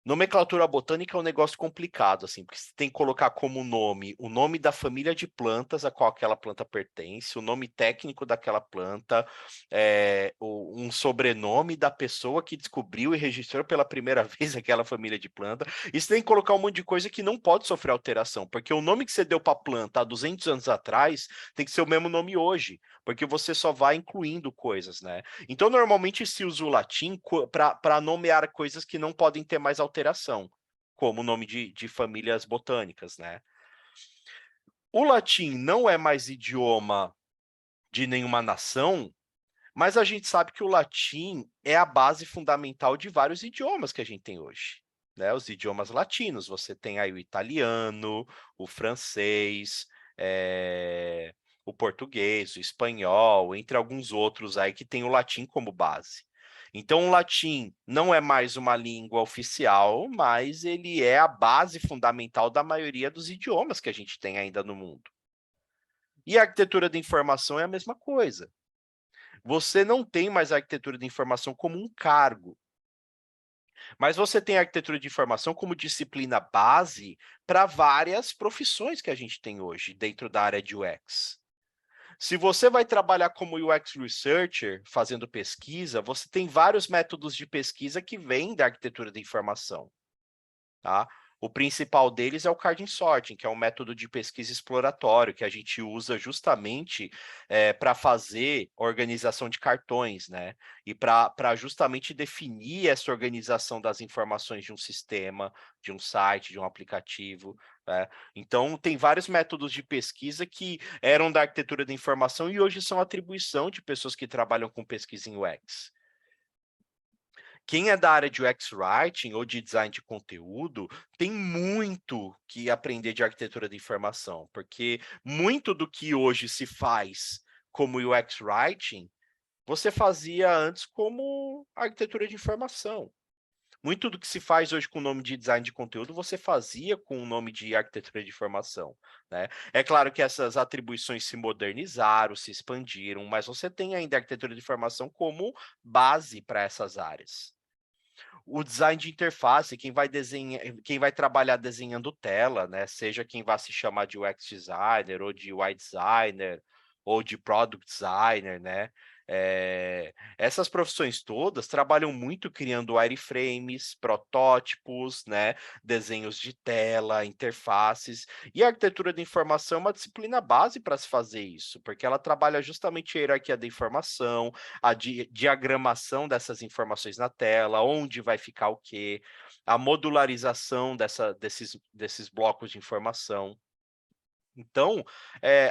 Nomenclatura botânica é um negócio complicado, assim, porque você tem que colocar como nome o nome da família de plantas a qual aquela planta pertence, o nome técnico daquela planta, um sobrenome da pessoa que descobriu e registrou pela primeira vez aquela família de planta. E você tem que colocar um monte de coisa que não pode sofrer alteração, porque o nome que você deu para a planta há 200 anos atrás tem que ser o mesmo nome hoje, porque você só vai incluindo coisas, né? Então, normalmente se usa o latim para nomear coisas que não podem ter mais alteração, como o nome de famílias botânicas, né? O latim não é mais idioma de nenhuma nação, mas a gente sabe que o latim é a base fundamental de vários idiomas que a gente tem hoje, né? Os idiomas latinos, você tem aí o italiano, o francês, o português, o espanhol, entre alguns outros aí que tem o latim como base. Então, o latim não é mais uma língua oficial, mas ele é a base fundamental da maioria dos idiomas que a gente tem ainda no mundo. E a arquitetura da informação é a mesma coisa. Você não tem mais a arquitetura de informação como um cargo, mas você tem a arquitetura de informação como disciplina base para várias profissões que a gente tem hoje dentro da área de UX. Se você vai trabalhar como UX Researcher, fazendo pesquisa, você tem vários métodos de pesquisa que vêm da arquitetura da informação. Tá? O principal deles é o carding sorting, que é um método de pesquisa exploratório que a gente usa justamente para fazer organização de cartões, né? E para justamente definir essa organização das informações de um sistema, de um site, de um aplicativo. Né? Então, tem vários métodos de pesquisa que eram da arquitetura da informação e hoje são atribuição de pessoas que trabalham com pesquisa em UX. Quem é da área de UX Writing ou de design de conteúdo tem muito que aprender de arquitetura de informação, porque muito do que hoje se faz como UX Writing, você fazia antes como arquitetura de informação. Muito do que se faz hoje com o nome de design de conteúdo, você fazia com o nome de arquitetura de informação, né? É claro que essas atribuições se modernizaram, se expandiram, mas você tem ainda a arquitetura de informação como base para essas áreas. O design de interface, quem vai trabalhar desenhando tela, né? Seja quem vai se chamar de UX designer, ou de UI designer, ou de product designer, né? Essas profissões todas trabalham muito criando wireframes, protótipos, né? Desenhos de tela, interfaces. E a arquitetura da informação é uma disciplina base para se fazer isso, porque ela trabalha justamente a hierarquia da informação, a diagramação dessas informações na tela, onde vai ficar o quê, a modularização desses blocos de informação. Então,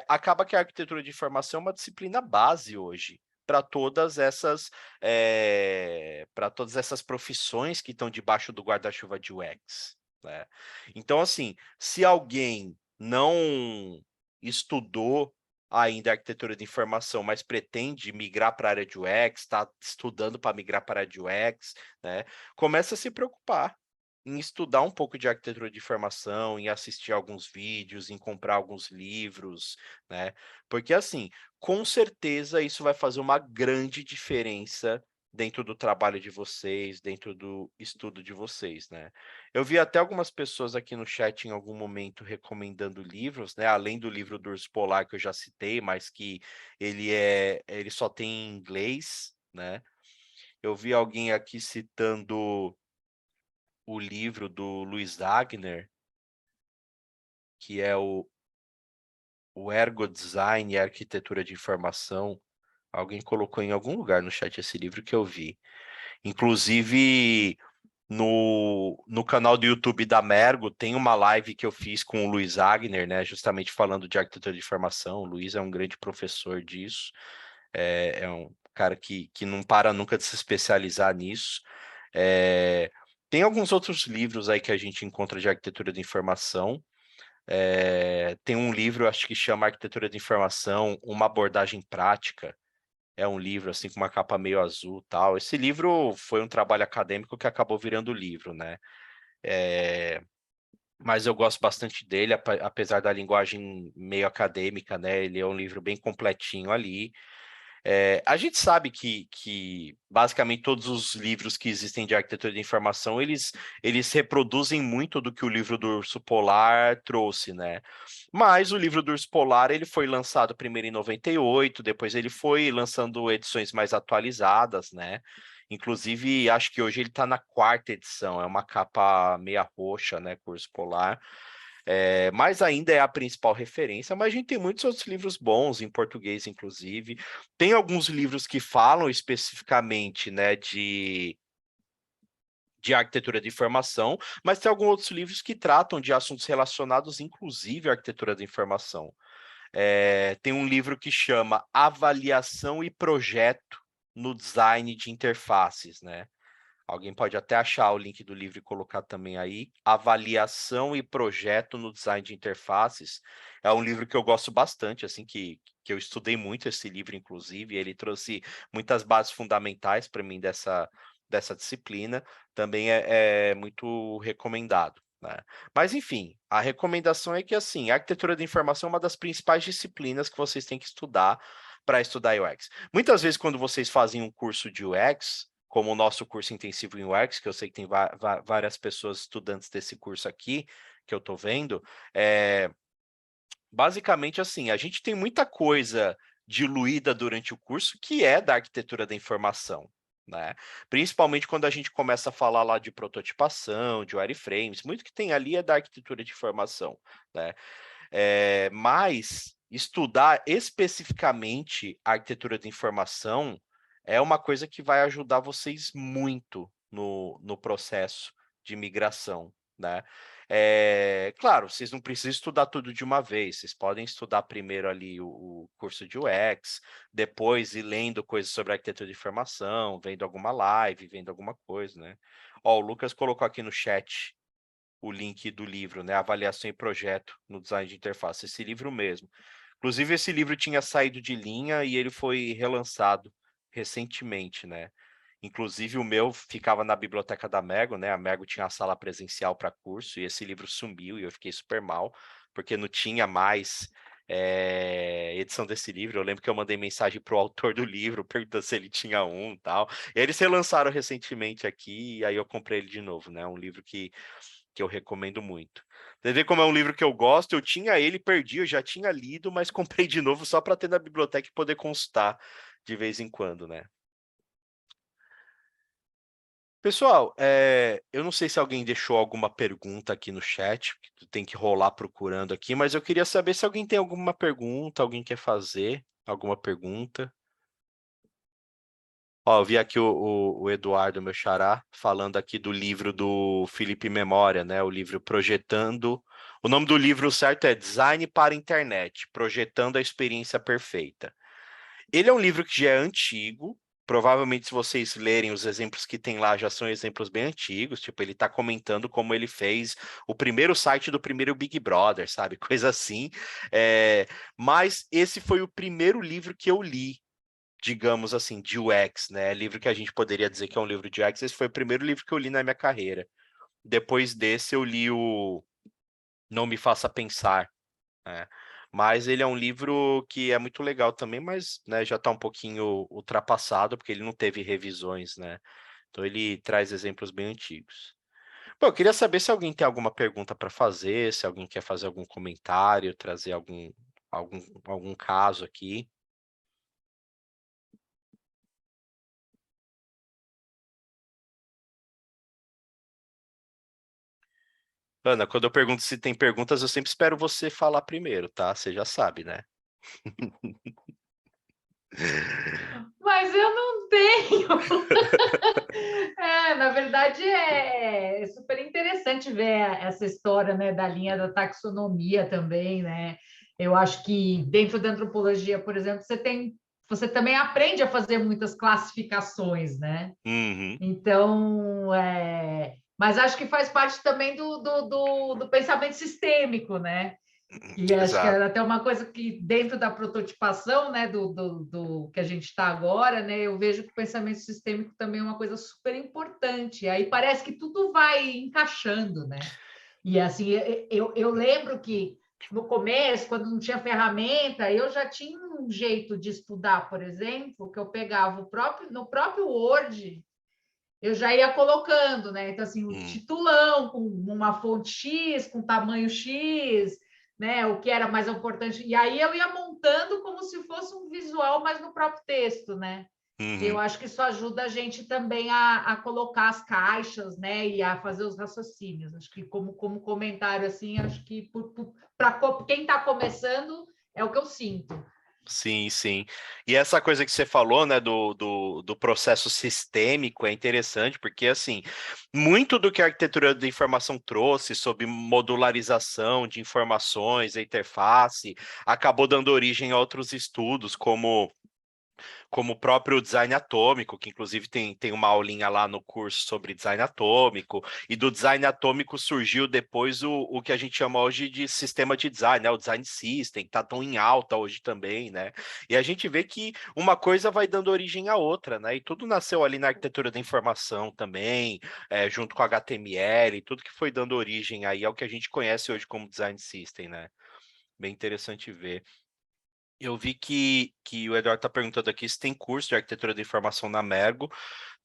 acaba que a arquitetura de informação é uma disciplina base hoje para para todas essas profissões que estão debaixo do guarda-chuva de UX, né? Então, assim, se alguém não estudou ainda arquitetura de informação, mas pretende migrar para a área de UX, está estudando para migrar para a área de UX, né? Começa a se preocupar em estudar um pouco de arquitetura de informação, em assistir alguns vídeos, em comprar alguns livros, né? Porque, assim, com certeza isso vai fazer uma grande diferença dentro do trabalho de vocês, dentro do estudo de vocês, né? Eu vi até algumas pessoas aqui no chat em algum momento recomendando livros, né? Além do livro do Urso Polar que eu já citei, mas que ele só tem em inglês, né? Eu vi alguém aqui citando o livro do Louis Wagner, que é o Ergo Design e Arquitetura de Informação. Alguém colocou em algum lugar no chat esse livro que eu vi. Inclusive, no canal do YouTube da Mergo, tem uma live que eu fiz com o Louis Wagner, né? Justamente falando de arquitetura de informação. O Luiz é um grande professor disso. É um cara que não para nunca de se especializar nisso. Tem alguns outros livros aí que a gente encontra de arquitetura de informação. Tem um livro, acho que chama Arquitetura de Informação, uma abordagem prática. É um livro assim com uma capa meio azul, tal. Esse livro foi um trabalho acadêmico que acabou virando livro, né? Mas eu gosto bastante dele, apesar da linguagem meio acadêmica, né? Ele é um livro bem completinho ali. A gente sabe que basicamente todos os livros que existem de arquitetura de informação, eles reproduzem muito do que o livro do Urso Polar trouxe, né? Mas o livro do Urso Polar, ele foi lançado primeiro em 98, depois ele foi lançando edições mais atualizadas, né? Inclusive, acho que hoje ele está na 4ª edição, é uma capa meia roxa, né, com o Urso Polar. Mas ainda é a principal referência, mas a gente tem muitos outros livros bons, em português, inclusive. Tem alguns livros que falam especificamente, né, de arquitetura de informação, mas tem alguns outros livros que tratam de assuntos relacionados, inclusive à arquitetura de informação. Tem um livro que chama Avaliação e Projeto no Design de Interfaces, né? Alguém pode até achar o link do livro e colocar também aí. Avaliação e Projeto no Design de Interfaces. É um livro que eu gosto bastante, assim, que eu estudei muito esse livro, inclusive. Ele trouxe muitas bases fundamentais para mim dessa disciplina. Também é muito recomendado, né? Mas, enfim, a recomendação é que, assim, a arquitetura de informação é uma das principais disciplinas que vocês têm que estudar para estudar UX. Muitas vezes, quando vocês fazem um curso de UX, como o nosso curso intensivo em UX, que eu sei que tem várias pessoas estudantes desse curso aqui, que eu estou vendo, basicamente assim, a gente tem muita coisa diluída durante o curso que é da arquitetura da informação, né? Principalmente quando a gente começa a falar lá de prototipação, de wireframes, muito que tem ali é da arquitetura de informação, né? Mas estudar especificamente a arquitetura de informação é uma coisa que vai ajudar vocês muito no processo de migração, né? Claro, vocês não precisam estudar tudo de uma vez, vocês podem estudar primeiro ali o curso de UX, depois ir lendo coisas sobre arquitetura de informação, vendo alguma live, vendo alguma coisa, né? Ó, o Lucas colocou aqui no chat o link do livro, né? Avaliação e Projeto no Design de Interface, esse livro mesmo. Inclusive, esse livro tinha saído de linha e ele foi relançado recentemente, né? Inclusive, o meu ficava na biblioteca da Mego, né? A Mego tinha a sala presencial para curso e esse livro sumiu e eu fiquei super mal, porque não tinha mais edição desse livro. Eu lembro que eu mandei mensagem para o autor do livro, perguntando se ele tinha um e tal. E eles relançaram recentemente aqui e aí eu comprei ele de novo, né? Um livro que eu recomendo muito. Você vê como é um livro que eu gosto, eu tinha ele, perdi, eu já tinha lido, mas comprei de novo só para ter na biblioteca e poder consultar de vez em quando, né? Pessoal, eu não sei se alguém deixou alguma pergunta aqui no chat, que tu tem que rolar procurando aqui, mas eu queria saber se alguém tem alguma pergunta, alguém quer fazer alguma pergunta. Ó, eu vi aqui o Eduardo, meu xará, falando aqui do livro do Felipe Memória, né? O livro Projetando. O nome do livro certo é Design para a Internet, Projetando a Experiência Perfeita. Ele é um livro que já é antigo. Provavelmente, se vocês lerem os exemplos que tem lá, já são exemplos bem antigos. Tipo, ele está comentando como ele fez o primeiro site do primeiro Big Brother, sabe? Coisa assim. Mas esse foi o primeiro livro que eu li, digamos assim, de UX, né? Livro que a gente poderia dizer que é um livro de UX. Esse foi o primeiro livro que eu li na minha carreira. Depois desse, eu li o Não Me Faça Pensar, né? Mas ele é um livro que é muito legal também, mas, né, já está um pouquinho ultrapassado, porque ele não teve revisões, né? Então ele traz exemplos bem antigos. Bom, eu queria saber se alguém tem alguma pergunta para fazer, se alguém quer fazer algum comentário, trazer algum caso aqui. Ana, quando eu pergunto se tem perguntas, eu sempre espero você falar primeiro, tá? Você já sabe, né? Mas eu não tenho. Na verdade, é super interessante ver essa história, né, da linha da taxonomia também, né? Eu acho que dentro da antropologia, por exemplo, você também aprende a fazer muitas classificações, né? Uhum, Então, mas acho que faz parte também do pensamento sistêmico, né? E acho que era exato. até uma coisa que, dentro da prototipação, né, do que a gente está agora, né, eu vejo que o pensamento sistêmico também é uma coisa super importante. Aí parece que tudo vai encaixando, né? E assim, eu lembro que no começo, quando não tinha ferramenta, eu já tinha um jeito de estudar, por exemplo, que eu pegava no próprio Word, eu já ia colocando, né? Então, assim, o Hum, titulão com uma fonte X, com tamanho X, né? O que era mais importante. E aí eu ia montando como se fosse um visual, mas no próprio texto, né? Eu uhum. acho que isso ajuda a gente também a colocar as caixas, né? E a fazer os raciocínios. Acho que como comentário, assim, acho que para quem está começando é o que eu sinto. Sim, sim. E essa coisa que você falou, né, do processo sistêmico é interessante, porque, assim, muito do que a arquitetura da informação trouxe sobre modularização de informações, a interface, acabou dando origem a outros estudos, como o próprio design atômico, que inclusive tem uma aulinha lá no curso sobre design atômico, e do design atômico surgiu depois o que a gente chama hoje de sistema de design, né? O design system, que está tão em alta hoje também, né? E a gente vê que uma coisa vai dando origem à outra, né? E tudo nasceu ali na arquitetura da informação também, junto com HTML, tudo que foi dando origem aí ao que a gente conhece hoje como design system, né? Bem interessante ver. Eu vi que o Eduardo está perguntando aqui se tem curso de arquitetura de informação na Mergo.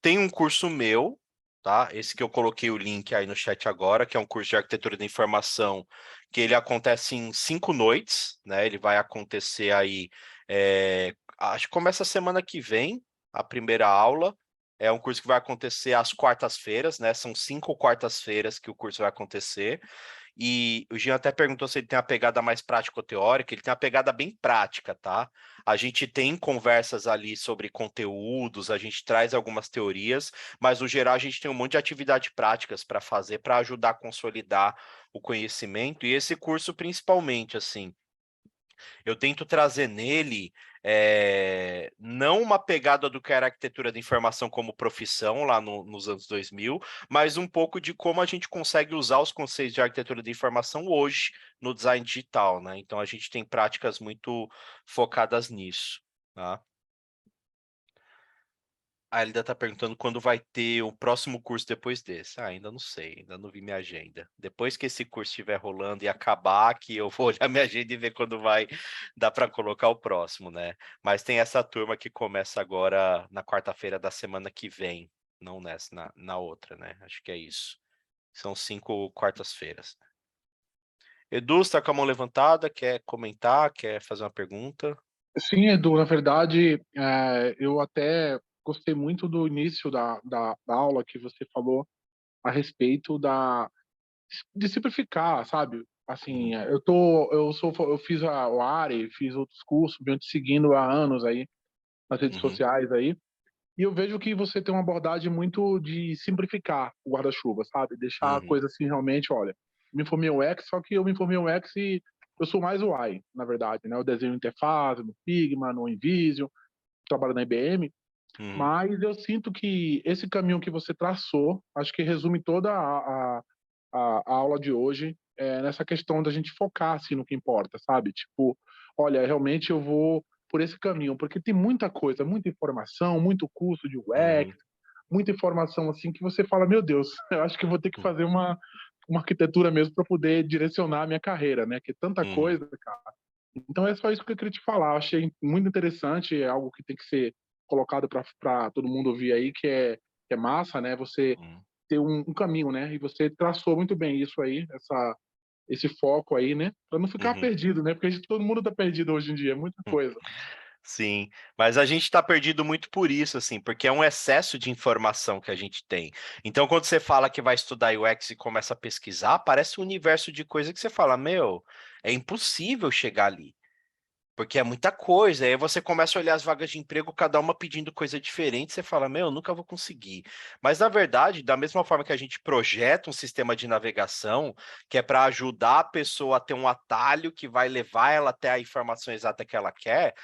Tem um curso meu, tá? Esse que eu coloquei o link aí no chat agora, que é um curso de arquitetura de informação, que ele acontece em 5 noites, né? Ele vai acontecer aí, acho que começa a semana que vem, a primeira aula. É um curso que vai acontecer às quartas-feiras, né? São 5 quartas-feiras que o curso vai acontecer. E o Jean até perguntou se ele tem uma pegada mais prático-teórica. Ele tem uma pegada bem prática, tá? A gente tem conversas ali sobre conteúdos, a gente traz algumas teorias, mas no geral a gente tem um monte de atividades práticas para fazer para ajudar a consolidar o conhecimento. E esse curso, principalmente, assim, eu tento trazer nele não uma pegada do que era arquitetura de informação como profissão lá nos anos 2000, mas um pouco de como a gente consegue usar os conceitos de arquitetura de informação hoje no design digital, né? Então a gente tem práticas muito focadas nisso, tá? A Elida está perguntando quando vai ter o próximo curso depois desse. Ah, ainda não sei, ainda não vi minha agenda. Depois que esse curso estiver rolando e acabar, que eu vou olhar minha agenda e ver quando vai dar para colocar o próximo, né? Mas tem essa turma que começa agora na quarta-feira da semana que vem, não nessa, na outra, né? Acho que é isso. São 5 quartas-feiras. Edu, está com a mão levantada, quer comentar, quer fazer uma pergunta? Sim, Edu, na verdade, eu até gostei muito do início da aula que você falou a respeito de simplificar, sabe? Assim, Uhum, eu fiz o ARE, fiz outros cursos, venho te seguindo há anos aí nas redes uhum, sociais aí, e eu vejo que você tem uma abordagem muito de simplificar o guarda-chuva, sabe? Deixar a uhum, coisa assim, realmente, olha, me formei o X, só que eu me formei o X e eu sou mais o Y, na verdade, né? Eu desenho interface no Figma, no InVision, trabalho na IBM, uhum, mas eu sinto que esse caminho que você traçou, acho que resume toda a aula de hoje nessa questão da gente focar assim, no que importa, sabe? Tipo, olha, realmente eu vou por esse caminho, porque tem muita coisa, muita informação, muito curso de UX, uhum, muita informação assim que você fala, meu Deus, eu acho que eu vou ter que fazer uma arquitetura mesmo para poder direcionar a minha carreira, né? Que é tanta uhum, coisa, cara. Então é só isso que eu queria te falar. Eu achei muito interessante, é algo que tem que ser colocado para todo mundo ouvir aí, que é massa, né? Você uhum, ter um caminho, né? E você traçou muito bem isso aí, esse foco aí, né? Para não ficar uhum. perdido, né? Porque todo mundo tá perdido hoje em dia, é muita coisa. Sim, mas a gente está perdido muito por isso, assim, porque é um excesso de informação que a gente tem. Então, quando você fala que vai estudar UX e começa a pesquisar, parece um universo de coisa que você fala, meu, é impossível chegar ali. Porque é muita coisa, aí você começa a olhar as vagas de emprego, cada uma pedindo coisa diferente, você fala, meu, eu nunca vou conseguir. Mas na verdade, da mesma forma que a gente projeta um sistema de navegação, que é para ajudar a pessoa a ter um atalho que vai levar ela até a informação exata que ela quer,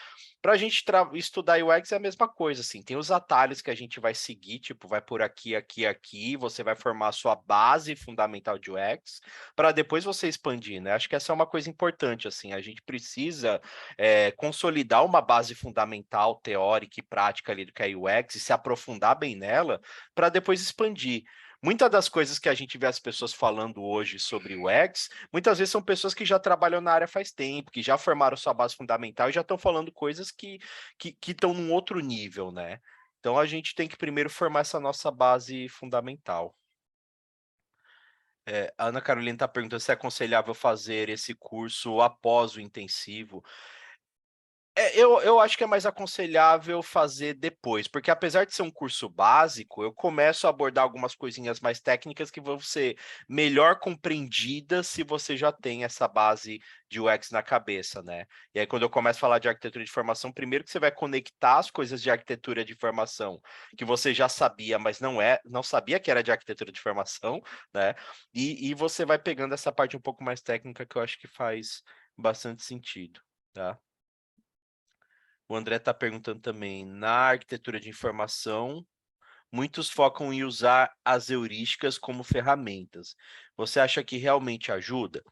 para a gente estudar UX é a mesma coisa, assim, tem os atalhos que a gente vai seguir, tipo, vai por aqui, aqui, aqui, você vai formar a sua base fundamental de UX, para depois você expandir, né? Acho que essa é uma coisa importante, assim, a gente precisa consolidar uma base fundamental, teórica e prática ali do que é UX e se aprofundar bem nela, para depois expandir. Muitas das coisas que a gente vê as pessoas falando hoje sobre o UX, muitas vezes são pessoas que já trabalham na área faz tempo, que já formaram sua base fundamental e já estão falando coisas que estão num outro nível, né? Então a gente tem que primeiro formar essa nossa base fundamental. A Ana Carolina está perguntando se é aconselhável fazer esse curso após o intensivo. Eu acho que é mais aconselhável fazer depois, porque apesar de ser um curso básico, eu começo a abordar algumas coisinhas mais técnicas que vão ser melhor compreendidas se você já tem essa base de UX na cabeça, né? E aí, quando eu começo a falar de arquitetura de informação, primeiro que você vai conectar as coisas de arquitetura de informação que você já sabia, mas não sabia que era de arquitetura de informação, né? E você vai pegando essa parte um pouco mais técnica que eu acho que faz bastante sentido, tá? O André está perguntando também, na arquitetura de informação, muitos focam em usar as heurísticas como ferramentas. Você acha que realmente ajuda?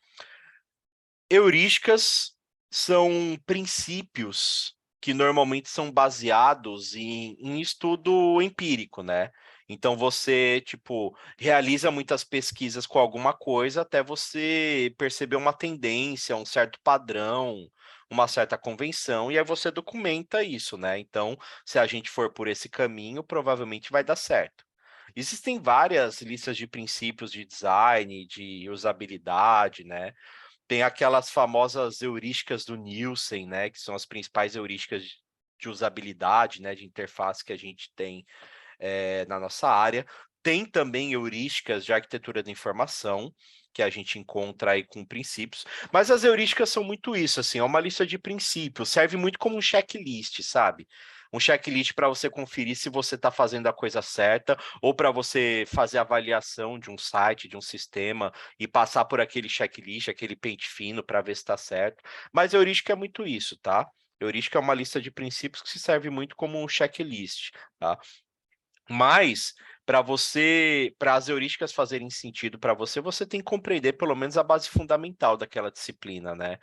Heurísticas são princípios que normalmente são baseados em estudo empírico, né? Então você, tipo, realiza muitas pesquisas com alguma coisa até você perceber uma tendência, um certo padrão, uma certa convenção, e aí você documenta isso, né? Então, se a gente for por esse caminho, provavelmente vai dar certo. Existem várias listas de princípios de design, de usabilidade, né? Tem aquelas famosas heurísticas do Nielsen, né, que são as principais heurísticas de usabilidade, né, de interface que a gente tem na nossa área. Tem também heurísticas de arquitetura da informação, que a gente encontra aí com princípios, mas as heurísticas são muito isso, assim, é uma lista de princípios, serve muito como um checklist, sabe? Um checklist para você conferir se você está fazendo a coisa certa, ou para você fazer avaliação de um site, de um sistema, e passar por aquele checklist, aquele pente fino para ver se está certo. Mas heurística é muito isso, tá? Heurística é uma lista de princípios que se serve muito como um checklist, tá? Mas para as heurísticas fazerem sentido para você, você tem que compreender pelo menos a base fundamental daquela disciplina, né?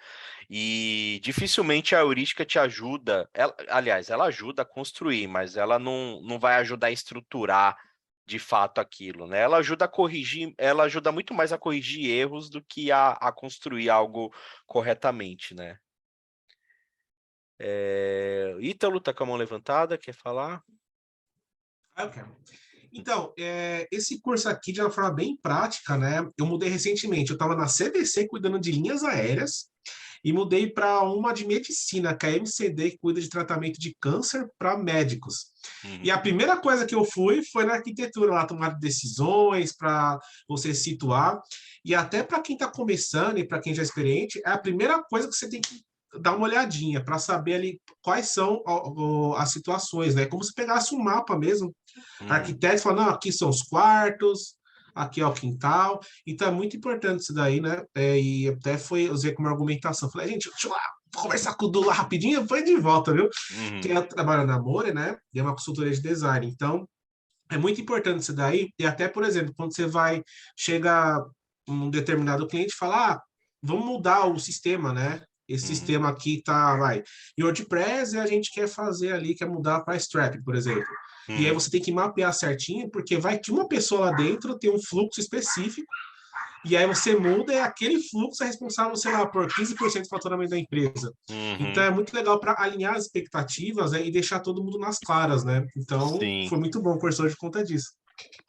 E dificilmente a heurística te ajuda, aliás, ela ajuda a construir, mas ela não vai ajudar a estruturar de fato aquilo, né? Ela ajuda a corrigir, ela ajuda muito mais a corrigir erros do que a construir algo corretamente, né? Ítalo tá com a mão levantada, quer falar? Ah, eu quero. Então, esse curso aqui, de uma forma bem prática, né? Eu mudei recentemente. Eu estava na CVC cuidando de linhas aéreas e mudei para uma de medicina, que é a MCD, que cuida de tratamento de câncer para médicos. E a primeira coisa que eu fui foi na arquitetura, lá tomar decisões para você situar. E até para quem está começando e para quem já é experiente, é a primeira coisa que você tem que dar uma olhadinha para saber ali quais são as situações, né? Como se pegasse um mapa mesmo. Arquiteto fala, não, aqui são os quartos, aqui é o quintal. Então é muito importante isso daí, né? E até usei como argumentação. Falei, gente, deixa eu lá conversar com o Du lá rapidinho, foi de volta, viu? Que eu trabalho na More, né? E é uma consultoria de design. Então, é muito importante isso daí. E até, por exemplo, quando você chega um determinado cliente e fala, vamos mudar o sistema, né? Esse sistema aqui tá, em WordPress e a gente quer fazer ali, quer mudar para Stripe, por exemplo. E aí você tem que mapear certinho, porque vai que uma pessoa lá dentro tem um fluxo específico, e aí você muda, e aquele fluxo é responsável, sei lá, por 15% do faturamento da empresa. Então é muito legal para alinhar as expectativas, né, e deixar todo mundo nas claras, né? Então Sim. foi muito bom o curso hoje por conta disso.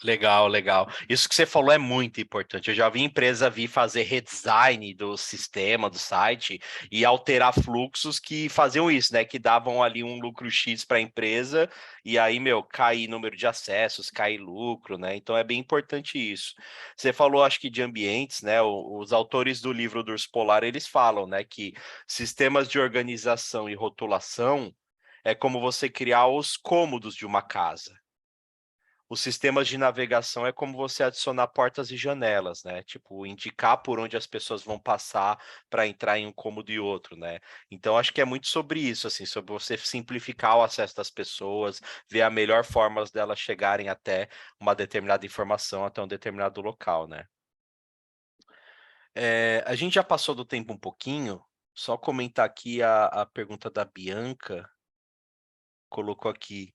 Legal, legal. Isso que você falou é muito importante. Eu já vi empresa vir fazer redesign do sistema, do site, e alterar fluxos que faziam isso, né? Que davam ali um lucro X para a empresa, e aí, cai número de acessos, cai lucro, né? Então é bem importante isso. Você falou, acho que de ambientes, né? Os autores do livro do Urso Polar, eles falam, né, que sistemas de organização e rotulação é como você criar os cômodos de uma casa. Os sistemas de navegação é como você adicionar portas e janelas, né? Tipo, indicar por onde as pessoas vão passar para entrar em um cômodo e outro, né? Então, acho que é muito sobre isso, assim, sobre você simplificar o acesso das pessoas, ver a melhor forma delas chegarem até uma determinada informação, até um determinado local, né? A gente já passou do tempo um pouquinho, só comentar aqui a pergunta da Bianca, colocou aqui.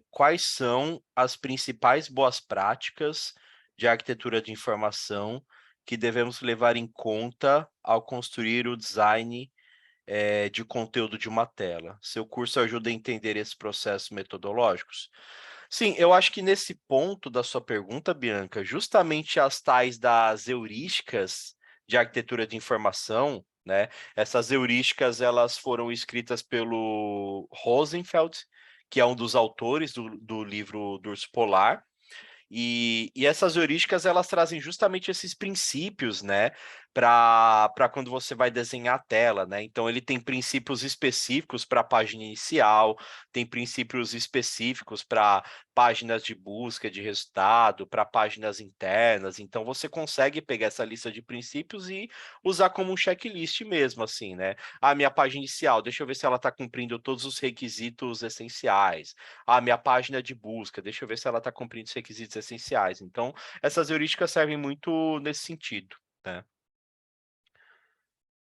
quais são as principais boas práticas de arquitetura de informação que devemos levar em conta ao construir o design de conteúdo de uma tela? Seu curso ajuda a entender esses processos metodológicos? Sim, eu acho que nesse ponto da sua pergunta, Bianca, justamente as tais das heurísticas de arquitetura de informação, né? Essas heurísticas, elas foram escritas pelo Rosenfeld, que é um dos autores do livro do Urso Polar, e essas heurísticas, elas trazem justamente esses princípios, né, para quando você vai desenhar a tela, né? Então, ele tem princípios específicos para a página inicial, tem princípios específicos para páginas de busca de resultado, para páginas internas. Então, você consegue pegar essa lista de princípios e usar como um checklist mesmo, assim, né? A minha página inicial, deixa eu ver se ela está cumprindo todos os requisitos essenciais. A minha página de busca, deixa eu ver se ela está cumprindo os requisitos essenciais. Então, essas heurísticas servem muito nesse sentido, né?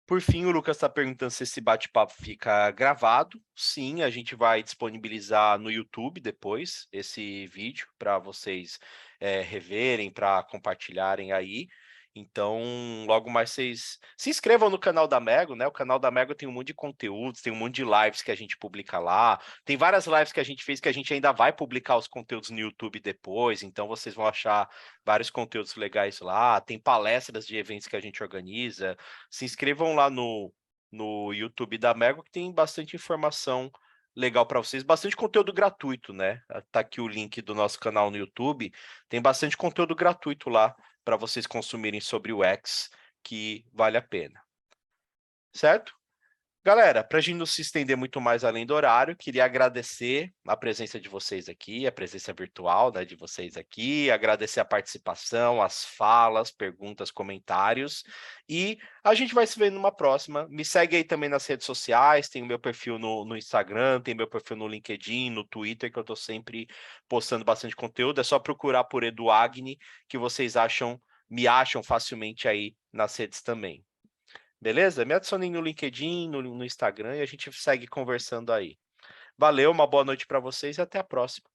Por fim, o Lucas está perguntando se esse bate-papo fica gravado. Sim, a gente vai disponibilizar no YouTube depois esse vídeo para vocês reverem, para compartilharem aí. Então, logo mais vocês se inscrevam no canal da Mego, né? O canal da Mego tem um monte de conteúdos, tem um monte de lives que a gente publica lá. Tem várias lives que a gente fez que a gente ainda vai publicar os conteúdos no YouTube depois. Então, vocês vão achar vários conteúdos legais lá. Tem palestras de eventos que a gente organiza. Se inscrevam lá no YouTube da Mego, que tem bastante informação legal para vocês, bastante conteúdo gratuito, né? Tá aqui o link do nosso canal no YouTube, tem bastante conteúdo gratuito lá para vocês consumirem sobre o X, que vale a pena. Certo? Galera, para a gente não se estender muito mais além do horário, queria agradecer a presença de vocês aqui, a presença virtual, né, de vocês aqui, agradecer a participação, as falas, perguntas, comentários, e a gente vai se ver numa próxima. Me segue aí também nas redes sociais, tem o meu perfil no Instagram, tem meu perfil no LinkedIn, no Twitter, que eu estou sempre postando bastante conteúdo, é só procurar por Edu Agni, que vocês me acham facilmente aí nas redes também. Beleza? Me adicionem no LinkedIn, no Instagram e a gente segue conversando aí. Valeu, uma boa noite para vocês e até a próxima.